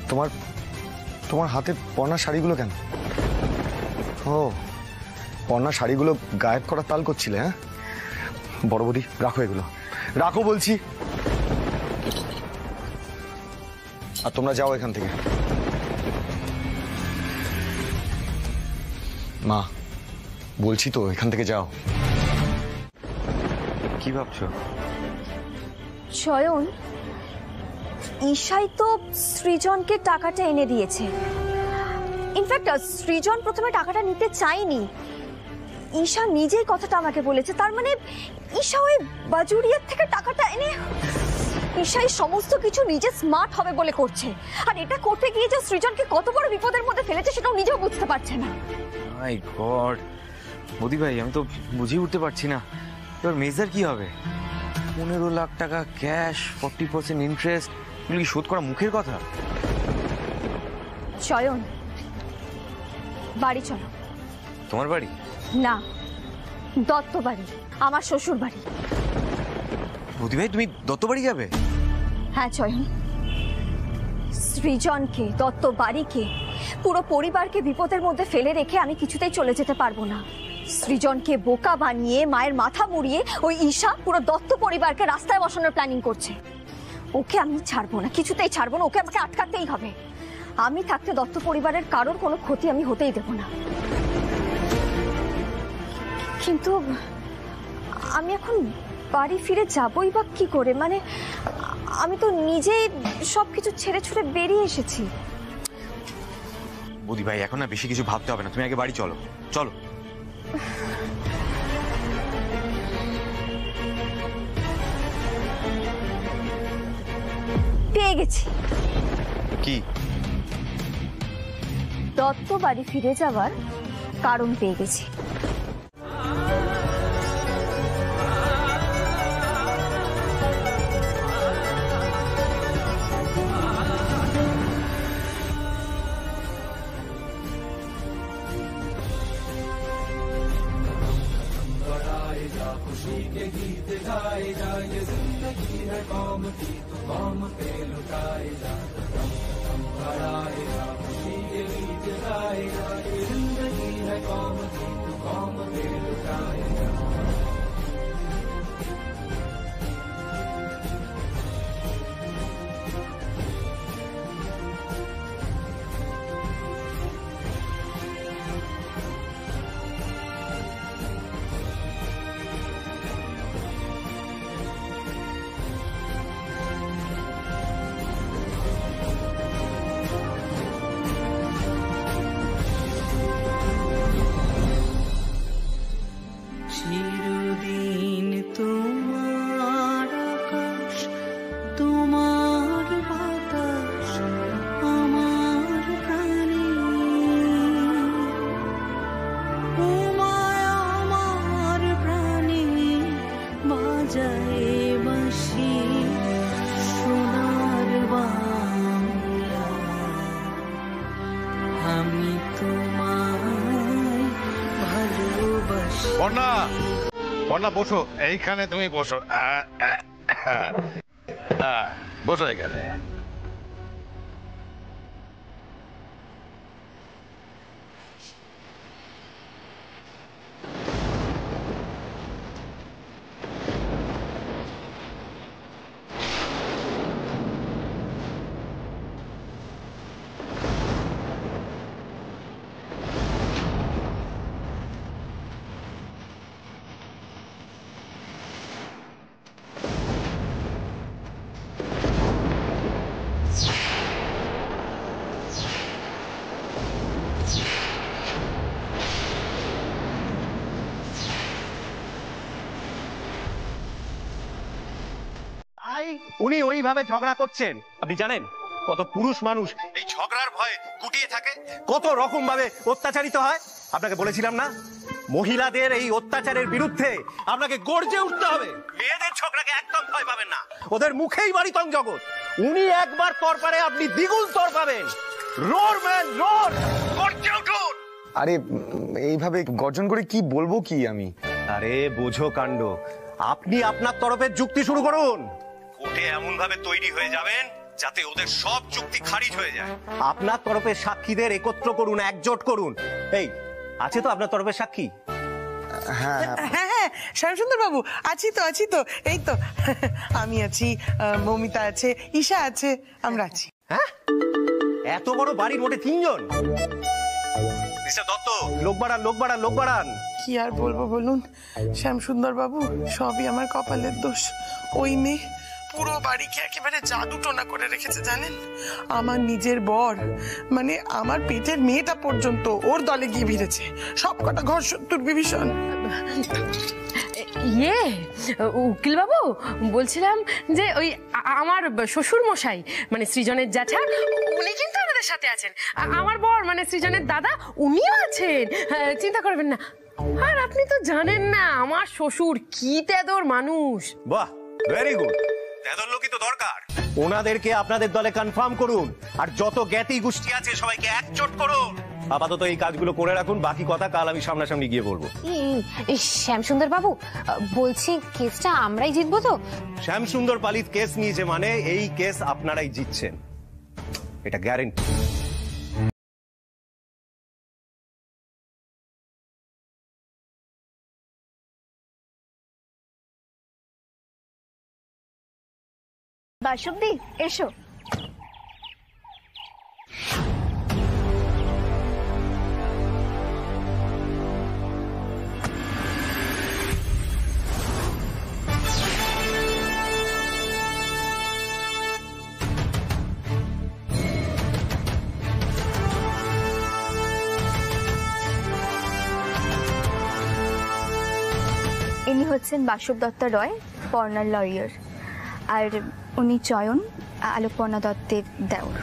তোমার তোমার হাতে পর্ণার শাড়িগুলো কেন? ও, পর্ণার শাড়িগুলো গায়েব করার তাল করছিলে? হ্যাঁ বড় বৌদি, রাখো এগুলো, রাখো বলছি। আর তোমরা যাও এখান থেকে। মা, বলছি তো এখান থেকে যাও। কি ভাবছো? শয়ন, ঈশাই তো সৃজনকে টাকাটা এনে দিয়েছে। ইনফ্যাক্ট সৃজন প্রথমে টাকাটা নিতে চায়নি, ঈশা নিজেই কথাটা আমাকে বলেছে। তার মানে ঈশা ওই বাজুরিয়ার থেকে টাকাটা এনে ঈশাই সমস্ত কিছু নিজে স্মার্ট হবে বলে করছে, আর এটা করতে গিয়ে যে সৃজনকে কত বড় বিপদের মধ্যে ফেলেছে সেটাও নিজেও বুঝতে পারছে না। মাই গড মোদি ভাই, আমি তো বুঝিয়ে উঠতে পারছি না এবার মেজার কি হবে। 15 লাখ টাকা ক্যাশ, 40% ইন্টারেস্ট, এগুলো কি শোধ করা মুখের কথা? শয়ন, বাড়ি চলো। তোমার বাড়ি না, দত্ত বাড়ি, আমার শ্বশুর বাড়ি। মোদি ভাই, তুমি দত্ত বাড়ি যাবে? হ্যাঁ চয়ন, সৃজনকে, দত্ত বাড়িকে, পুরো পরিবারকে বিপদের মধ্যে ফেলে রেখে আমি কিছুতেই চলে যেতে পারবো না। সৃজনকে বোকা বানিয়ে মায়ের মাথা মুড়িয়ে ওই ঈশা পুরো দত্ত পরিবারকে রাস্তায় বসানোর প্ল্যানিং করছে। ওকে আমি ছাড়বো না, কিছুতেই ছাড়বো না, ওকে আমাকে আটকাতেই হবে। আমি থাকতে দত্ত পরিবারের কারোর কোনো ক্ষতি আমি হতেই দেব না। কিন্তু আমি এখন বাড়ি ফিরে যাবই বা কি করে? মানে আমি তো নিজেই সবকিছু ছেড়ে ছুড়ে বেরিয়ে এসেছি। মোদি ভাই, এখন না বেশি কিছু ভাবতে হবে না, তুমি আগে বাড়ি চলো। চলো। পেয়ে গেছি। কি? দত্ত বাড়ি ফিরে যাওয়ার কারণ পেয়ে গেছি। खुशी के गीत गाए जा, ये जिंदगी है कौम की तो कौम पे लुटाए जा, बढ़ाए जा। खुशी के गीत गाए जा, ये जिंदगी है कौम की तो कौम पे लुटाए जा। চিরদিন তোমার আকাশ, তোমার বাতাস আমার প্রাণে, তোমায় আমার প্রাণে বাজায় বাঁশি সোনার বাংলা। আমি তোমায় ভালোবাসি। বন্যা, বন্যা বসো, এইখানে তুমি বসো। বসো এখানে। উনি ওইভাবে ঝগড়া করছেন, আপনি জানেন কত পুরুষ মানুষ এই ঝগড়ার ভয়ে গুটিয়ে থাকে, কত রকম ভাবে অত্যাচারিত হয়। আপনাকে বলেছিলাম না, মহিলাদের এই অত্যাচারের বিরুদ্ধে আপনাকে গর্জে উঠতে হবে। মেয়েদের ঝগড়াকে একদম ভয় পাবেন না, ওদের মুখেই বাড়িতং জগৎ। উনি একবার তর পারে, আপনি দ্বিগুণ তর পাবেন। রোর ম্যান রোর, গর্জে উঠুন। আরে এইভাবে গর্জন করে কি বলবো কি আমি? আরে বোঝো কাণ্ড, আপনি আপনার তরফের যুক্তি শুরু করুন। কোর্টে এমন ভাবে তৈরি হয়ে যাবেন যাতে ওদের সব যুক্তি খারিজ হয়ে যায়। আপনার তরফের সাক্ষীদের একত্র করুন, একজোট করুন। এই আছে তো আপনার তরফের সাক্ষী? হ্যাঁ হ্যাঁ শ্যামসুন্দর বাবু, আছি তো এই তো আমি আছি, মৌমিতা আছে, ঈশা আছে, আমরা আছি। হ্যাঁ, এত বড় বাড়ির মোটে 3 জন? মিস্টার দত্ত, লোক বাড়ান। কি আর বলবো বলুন শ্যামসুন্দর বাবু, সবই আমার কপালের দোষ। ওই মেয়ে পুরো বাড়িকে একেবারে জাদু টোনা করে রেখেছে জানেন। আমার নিজের বর, মানে আমার পেটের মেয়েটা পর্যন্ত ওর দলে গিয়ে ভিড়েছে। সব কটা ঘর শত্রুর বিভীষণ। ইয়ে উকিল বাবু, বলছিলাম যে ওই আমার শ্বশুর মশাই মানে সৃজনের জ্যাঠা, উনি কিন্তু আমাদের সাথে আছেন। আমার বর মানে সৃজনের দাদা, উনিও আছেন, চিন্তা করবেন না। আর আপনি তো জানেন না আমার শ্বশুর কি তেদর মানুষ। বাহ, ভেরি গুড। তেদর লোকই তো দরকার। ওনাদেরকে আপনাদের দলে কনফার্ম করুন, আর যত জ্ঞাতি গোষ্ঠী আছে সবাইকে একজোট করুন। আপাতত এই কাজগুলো করে রাখুন, বাকি কথা কাল আমি সামনাসামনি গিয়ে বলবো। শ্যামসুন্দর বাবু, বলছি কেসটা আমরাই জিতবো তো? শ্যামসুন্দর পালিত কেস নিয়েছে মানে এই কেস আপনারাই জিতছেন, এটা গ্যারেন্টি। বাসুবদি, এসো। ইনি হচ্ছেন বাসব দত্ত রয়, পর্নার লয়ার, আর উনি চয়ন, আলোকপর্ণা দত্তের দেওর।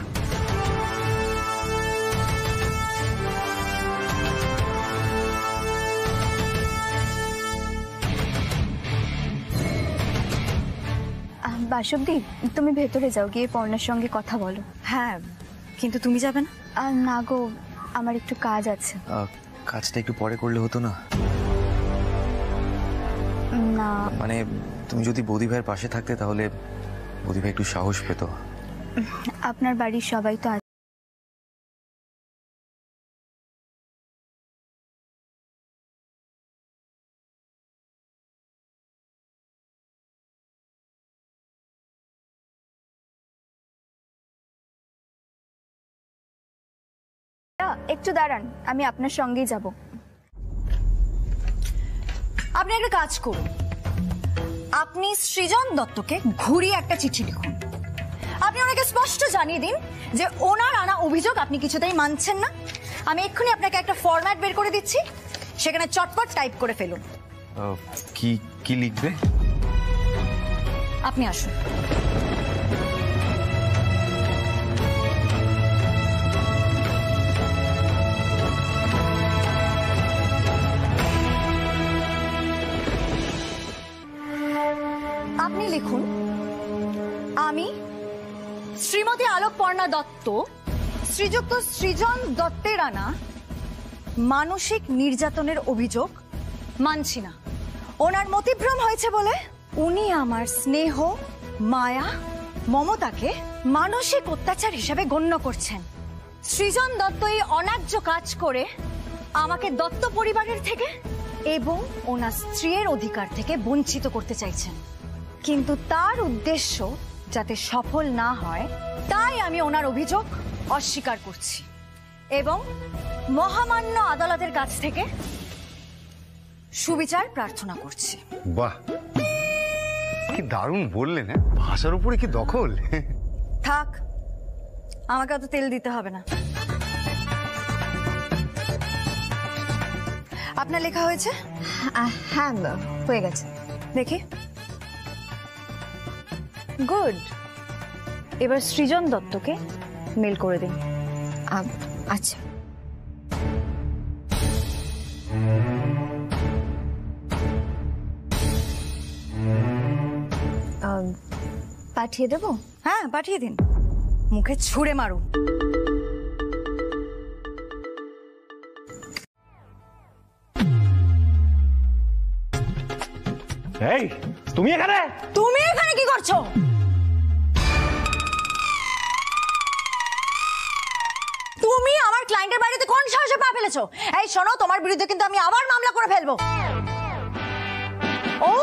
বাসবদি, তুমি ভেতরে যাও, গিয়ে পর্ণার সঙ্গে কথা বলো। হ্যাঁ, কিন্তু তুমি যাবে না? না গো, আমার একটু কাজ আছে। কাজটা একটু পরে করলে হতো না? না মানে তুমি যদি বৌদি ভাইয়ের পাশে থাকতে তাহলে বৌদি ভাই একটু সাহস পেত। আপনার বাড়ির সবাই তো একটু দাঁড়ান, আমি আপনার সঙ্গেই যাব। আপনি একটা কাজ করুন, আপনি সৃজন দত্তকে ঘুরিয়ে একটা চিঠি লিখুন। আপনি ওনাকে স্পষ্ট জানিয়ে দিন যে ওনার আনা অভিযোগ আপনি কিছুতেই মানছেন না। আমি এক্ষুনি আপনাকে একটা ফরম্যাট বের করে দিচ্ছি, সেখানে চটপট টাইপ করে ফেলুন। কি কি লিখবে? আপনি আসুন। আপনি লিখুন, আমি শ্রীমতী আলোকপর্ণা দত্ত শ্রীযুক্ত সৃজন দত্তের আনা মানসিক নির্যাতনের অভিযোগ মানছি না। ওনার মতিভ্রম হয়েছে বলে উনি আমার স্নেহ, মায়া মমতাকে মানসিক অত্যাচার হিসেবে গণ্য করছেন। সৃজন দত্ত এই অন্যায্য কাজ করে আমাকে দত্ত পরিবারের থেকে এবং ওনার স্ত্রীর অধিকার থেকে বঞ্চিত করতে চাইছেন, কিন্তু তার উদ্দেশ্য যাতে সফল না হয় তাই আমি ওনার অভিযোগ অস্বীকার করছি এবং মহামান্য আদালতের কাছ থেকে সুবিচার প্রার্থনা করছি। বাহ, কি দারুণ বললেন! ভাষার উপরে কি দখল! থাক, আমাকে অত তেল দিতে হবে না। আপনার লেখা হয়েছে? হ্যাঁ, হয়ে গেছে। দেখি। গুড। এবার সৃজন দত্তকে মেল করে দিন। আচ্ছা। পাঠিয়ে দেবো? হ্যাঁ, পাঠিয়ে দিন। মুখে ছুঁড়ে মারুন। এই, তুমি এখানে? তুমি এখানে কি করছো? তুমি আমার ক্লায়েন্টের বাড়িতে কোন সাহসে পা ফেলেছো? এই শোনো, তোমার বিরুদ্ধে কিন্তু আমি আবার মামলা করে ফেলবো। ও,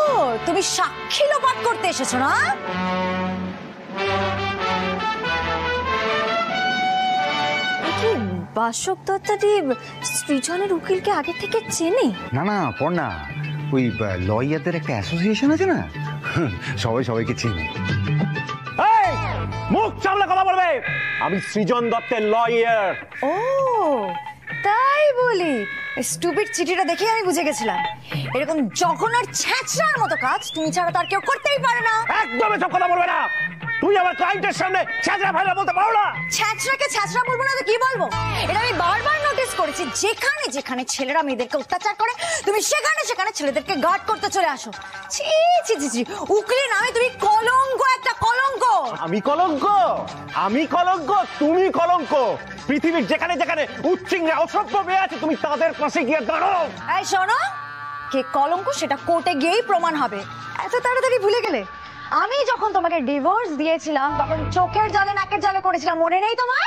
তুমি সাক্ষী লোপাট করতে এসেছো না? কি বাসক দত্তাদি সৃজনের উকিলকে আগে থেকে চেনে? না না পড়না, ওই লয়ারদের একটা অ্যাসোসিয়েশন আছে না, সবাই সবাইকে চেনে। মুখ সামলে কথা বলবে। আমি সৃজন দত্তের লয়ার। ও তাই বলি, স্টুপিড চিঠিটা দেখে আমি বুঝে গেছিলাম এরকম জঘন্য আর ছ্যাঁচড়ার মতো কাজ তুমি ছাড়া তার কেউ করতেই পারে না। একদম এসব কথা বলবে না। তুই আমার ক্লায়েন্টের সামনে ছ্যাঁচড়া ভাইরা বলতে পারো না। ছ্যাঁচড়াকে ছ্যাঁচড়া বলবো না তো কি বলবো? এটা আমি বারবার নোটিস করেছি, যেখানে যেখানে ছেলেরা মেয়েদেরকে অত্যাচার করে তুমি সেখানে সেখানে ছেলেদেরকে গার্ড করতে চলে আসো। ছি ছি ছি ছি, উকিলের নামে তুমি কলঙ্ক, একটা কলঙ্ক। আমি কলঙ্ক? আমি কলঙ্ক? তুমি কলঙ্ক। পৃথিবীর যেখানে যেখানে উচ্চিংড়া অসভ্য মেয়ে আছে তুমি তাদের পাশে গিয়ে দাঁড়াও। এই শোনো, কে কলঙ্ক সেটা কোর্টে গিয়েই প্রমাণ হবে। এত তাড়াতাড়ি ভুলে গেলে? আমি যখন তোমাকে ডিভোর্স দিয়েছিলাম তখন চোখের জলে নাকের জলে করেছিলাম, মনে নেই তোমার?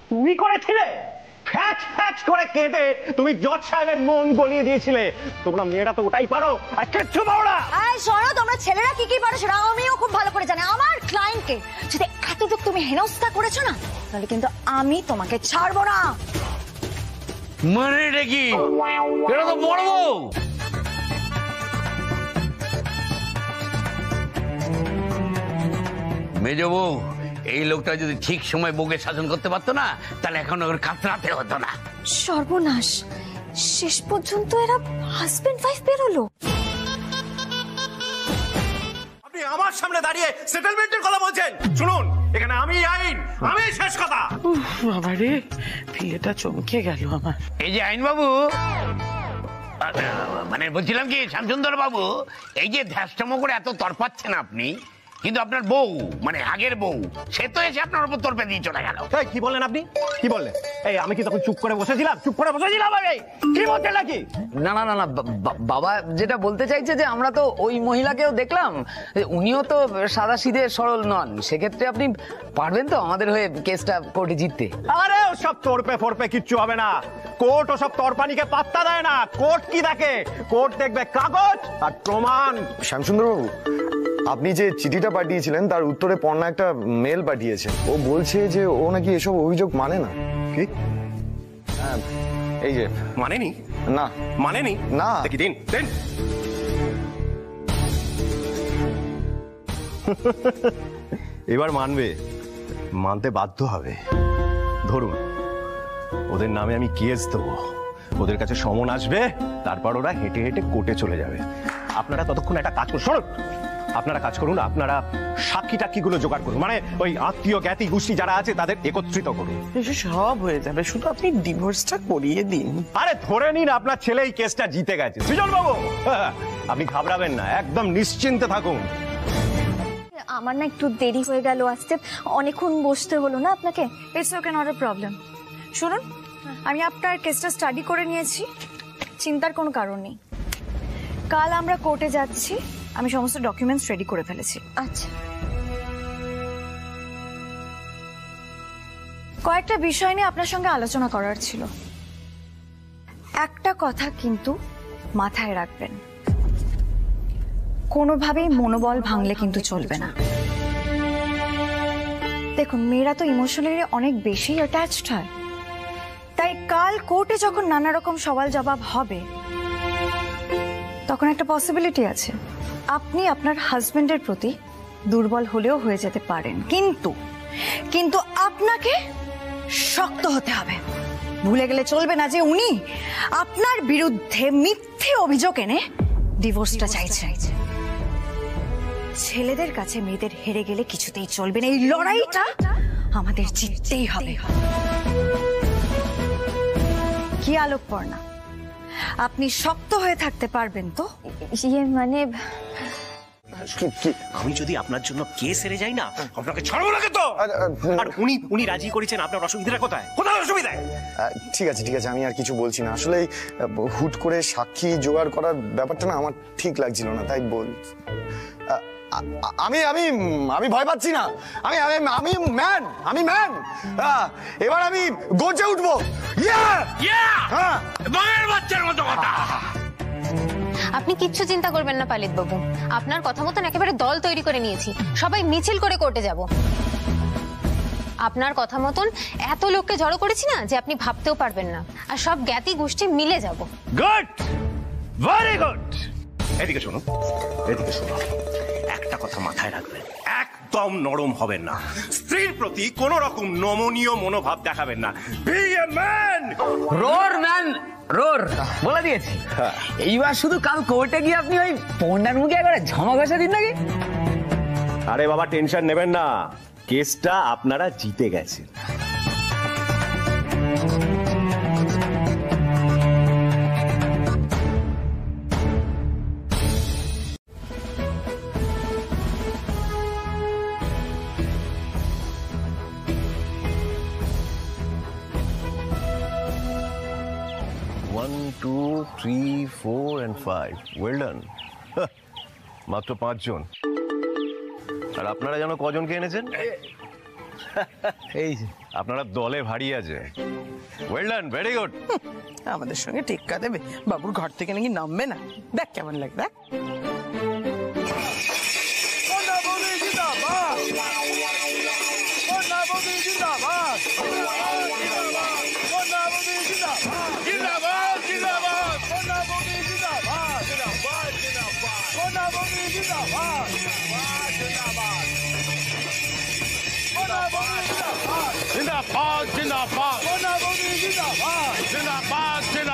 তুমি করেছিলে? ফ্যাচ ফ্যাচ করে কেটে তুমি জজ সাহেবের মন গলিয়ে দিয়েছিলে। তোমরা মেয়েরা তো ওটাই পারো, আর কিচ্ছু পারো না। এই শোনো, তোমরা ছেলেরা কি কি পারো সেটা আমিও খুব ভালো করে জানি। আমার ক্লায়েন্টকে যদি এতটুকু তুমি হেনস্থা করেছো না, তাহলে কিন্তু আমি তোমাকে ছাড়বো না। মানে এটা কি? এটা তো বড় বউ। মেজ বউ, এই লোকটা যদি ঠিক সময় বউকে শাসন করতে পারতো না, তাহলে এখন ওর কাতরাতে হতো না। সর্বনাশ, শেষ পর্যন্ত এরা হাজবেন্ড ওয়াইফ বেরোলো। আপনি আমার সামনে দাঁড়িয়ে সেটেলমেন্টের কথা বলছেন? শুনুন, এখানে আমি আইন, আমি শেষ কথা। বাবা রে, ফিলেটা চমকে গেল আমার। এই যে আইন বাবু, মানে বলছিলাম কি শ্যামসুন্দর বাবু, এই যে ধ্যাসটাম করে এত তরপাচ্ছেন আপনি, কিন্তু আপনার বউ মানে আগের বউ সে তো এসে আপনার উপর তরপে দিয়ে চলে গেল। কি বললেন আপনি? কি বললেন? এই আমি কি তখন চুপ করে বসেছিলাম? চুপ করে বসেছিলাম আমি? কি বলতে নাকি? না না না না, বাবা যেটা বলতে চাইছে যে আমরা তো ওই মহিলাকেও দেখলাম, উনিও তো সাদা সিধে সরল নন, সেক্ষেত্রে আপনি পারবেন তো আমাদের হয়ে কেসটা কোর্টে জিততে? আরে ওসব তরপে ফরপে কিচ্ছু হবে না। কোর্ট ওসব তরপানিকে পাত্তা দেয় না। কোর্ট কি দেখে? কোর্ট দেখবে কাগজ আর প্রমাণ। শ্যামসুন্দর বাবু, আপনি যে চিঠিটা পাঠিয়েছিলেন তার উত্তরে পর্ণা একটা মেল পাঠিয়েছে। ও বলছে যে ও নাকি এসব অভিযোগ মানে না। কি? এই যে মানেনি? না মানেনি? না। দেখি দিন দিন। এবার মানবে, মানতে বাধ্য হবে। ধরুন, ওদের নামে আমি কেস দেবো, ওদের কাছে সমন আসবে, তারপর ওরা হেঁটে হেঁটে কোর্টে চলে যাবে। আপনারা ততক্ষণ একটা কাজ করুন, শুনুন, আপনারা কাজ করুন, আপনারা সাক্ষী টাক্ষীগুলো জোগাড় করুন, মানে ওই আত্মীয় জ্ঞাতি গোষ্ঠী যারা আছে তাদের একত্রিত করুন। সব হয়ে যাবে, শুধু আপনি ডিভোর্সটা করিয়ে দিন। আরে ধরে নিন আপনার ছেলে এই কেসটা জিতে গেছে। সৃজন বাবু, আপনি ঘাবড়াবেন না, একদম নিশ্চিন্তে থাকুন। আমার না একটু দেরি হয়ে গেল আসতে, অনেকক্ষণ বসতে হলো না আপনাকে। It's okay, not a problem. শুনুন, আমি আপনার কেসটা স্টাডি করে নিয়েছি, চিন্তার কোনো কারণ নেই। কাল আমরা কোর্টে যাচ্ছি, আমি সমস্ত ডকুমেন্টস রেডি করে ফেলেছি। আচ্ছা, কয়েকটা বিষয় নিয়ে আপনার সঙ্গে আলোচনা করার ছিল। একটা কথা কিন্তু মাথায় রাখবেন, কোনোভাবেই মনোবল ভাঙলে কিন্তু চলবে না। দেখুন, মেয়েরা তো ইমোশনালি অনেক বেশি অ্যাটাচড হয়, তাই কাল কোর্টে যখন নানা রকম সওয়াল জবাব হবে তখন একটা পসিবিলিটি আছে আপনি আপনার হাজবেন্ডের প্রতি দুর্বল হলেও হয়ে যেতে পারেন, কিন্তু আপনাকে শক্ত হতে হবে। ভুলে গেলে চলবে না যে উনি আপনার বিরুদ্ধে মিথ্যে অভিযোগ এনে ডিভোর্সটা চাইছেন। ছেলেদের কাছে মেয়েদের হেরে গেলে কিছুতেই চলবে না, এই লড়াইটা আমাদের জিততেই হবে। কি আলোকপর্ণা, আপনি শক্ত হয়ে থাকতে পারবেন তো? মানে আমি যদি আপনার জন্য কেস হেরে যাই না, আপনাকে ছাড়বো না তো। আর উনি রাজি করেছেন, আপনার অসুবিধাটা কোথায়? কোথায় অসুবিধা? ঠিক আছে, আমি আর কিছু বলছি না। আসলে হুট করে সাক্ষী জোগাড় করার ব্যাপারটা না আমার ঠিক লাগছিল না, তাই বল। আমি ভয় পাচ্ছি না, আমি ম্যান। এবার আমি গর্জে উঠবো। বাচ্চার মতো কথা। আপনি কিচ্ছু চিন্তা করবেন না পালিত বাবু, আপনার কথা মতন একেবারে দল তৈরি করে নিয়েছি, সবাই মিছিল করে কোর্টে যাব। আপনার কথা মতন এত লোককে জড়ো করেছি না যে আপনি ভাবতেও পারবেন না, আর সব জ্ঞাতি গোষ্ঠী মিলে যাব। Good, very good. এদিকে শোনো, একটা কথা মাথায় রাখবেন, একদম নরম হবেন না, স্ত্রীর প্রতি কোন রকম নমনীয় মনোভাব দেখাবেন না। B a man. রোর বলে দিয়েছি। এইবার শুধু কাল কোর্টে গিয়ে আপনি ওই পন্ডার মুখে একবারে ঝমা ঘষা দিন নাকি? আরে বাবা, টেনশন নেবেন না, কেসটা আপনারা জিতে গেছেন। One, two, three, four, and five. Well done. মাত্র 5 জন। আর আপনারা যেন কজনকে এনেছেন? এই আপনারা দলে ভারী আছে। Well done, very good. আমাদের সঙ্গে টেক্কা দেবে, বাবুর ঘর থেকে নাকি নামবে না। দেখ কেমন লাগে, দেখ। जिंदाबाद जिंदाबाद जिंदाबाद जिंदाबाद जिंदाबाद जिंदाबाद जिंदाबाद जिंदाबाद जिंदाबाद जिंदाबाद जिंदाबाद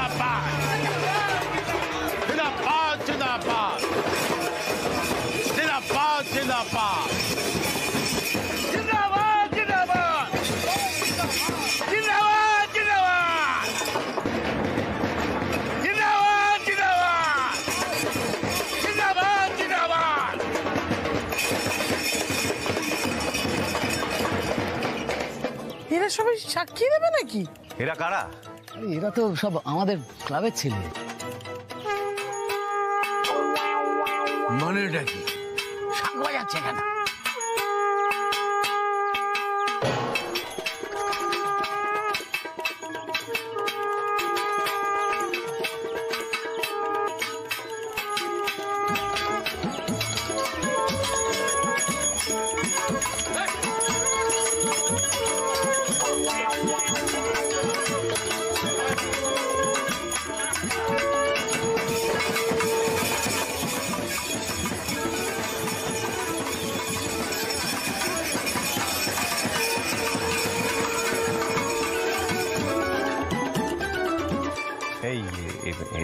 जिंदाबाद जिंदाबाद जिंदाबाद जिंदाबाद এরা সবাই সাক্ষী দেবে নাকি? এরা কারা? এরা তো সব আমাদের ক্লাবের ছেলে। মানেটা কি? শাক বাজাচ্ছে কেন?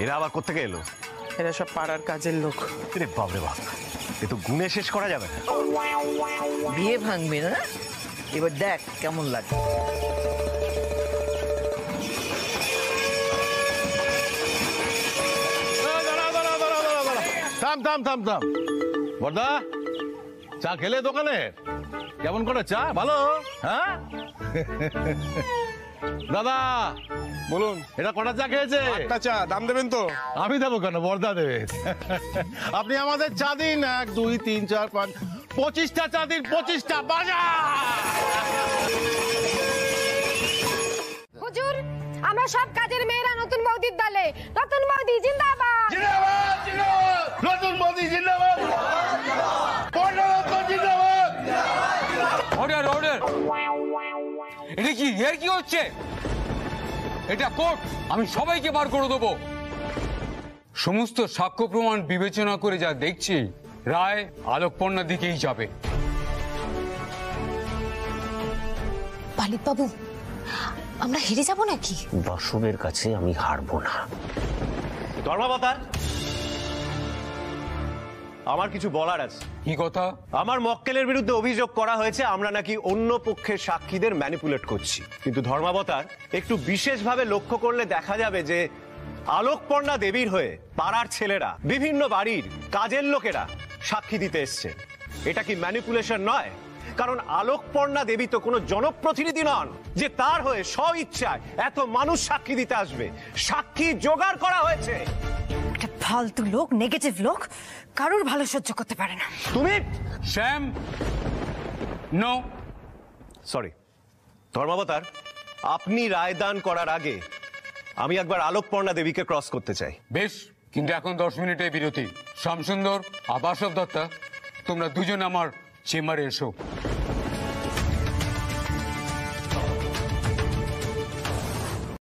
এরা আবার কোত্থেকে এলো? এরা সব পাড়ার কাজের লোক। বাপরে বাপ, এ তো গুণে শেষ করা যাবে না। বিয়ে ভাঙবে না, এবার দেখ কেমন লাগে। থাম থাম থাম থাম। বর্দা, চা খেলে দোকানে? কেমন করে চা? ভালো? হ্যাঁ, দাদা বলুন, এটা কটা চা খেয়েছে? একটা চা। দাম দেবেন তো? আমি দেবো কেন, বর্দা দেবে। আপনি আমাদের চা দিন, 1 2 3 4 5 25টা চা দিন, 25টা। হুজুর, আমরা সব কাজের মেয়েরা নতুন বৌদির দলে। নতুন বৌদি জিন্দাবাদ, জিন্দাবাদ, জিন্দাবাদ। নতুন বৌদি জিন্দাবাদ, জিন্দাবাদ। Order, order. এটা কি কি হচ্ছে? এটা কোর্ট, আমি সবাইকে বার করে দেবো। সমস্ত সাক্ষ্য প্রমাণ বিবেচনা করে যা দেখছি, রায় আলোকপর্ণার দিকেই যাবে। পালিত বাবু, আমরা হেরে যাব নাকি? দর্শকের কাছে আমি হারবো না। ধর্মাবতার, আমার কিছু বলার আছে। কি কথা? আমার মক্কেলের বিরুদ্ধে অভিযোগ করা হয়েছে আমরা নাকি অন্য পক্ষের সাক্ষীদের ম্যানিপুলেট করছি, কিন্তু ধর্মাবতার একটু বিশেষভাবে লক্ষ্য করলে দেখা যাবে যে আলোকপর্ণা দেবীর হয়ে পাড়ার ছেলেরা, বিভিন্ন বাড়ির কাজের লোকেরা সাক্ষী দিতে এসছে। এটা কি ম্যানিপুলেশন নয়? কারণ আলোকপর্ণা দেবী তো কোনো জনপ্রতিনিধি নন যে তার হয়ে স্বইচ্ছায় এত মানুষ সাক্ষী দিতে আসবে। সাক্ষী জোগাড় করা হয়েছে। একটা ফালতু লোক, নেগেটিভ লোক, কারোর ভালো সহ্য করতে পারে না। তুমি শ্যাম, নো সরি। ধর্মাবতার, আপনি রায়দান করার আগে আমি একবার আলোকপর্ণা দেবীকে ক্রস করতে চাই। বেশ, কিন্তু এখন 10 মিনিটের বিরতি। শ্যামসুন্দর, আবাসব দত্তা, তোমরা দুজন আমার চেম্বারে এসো।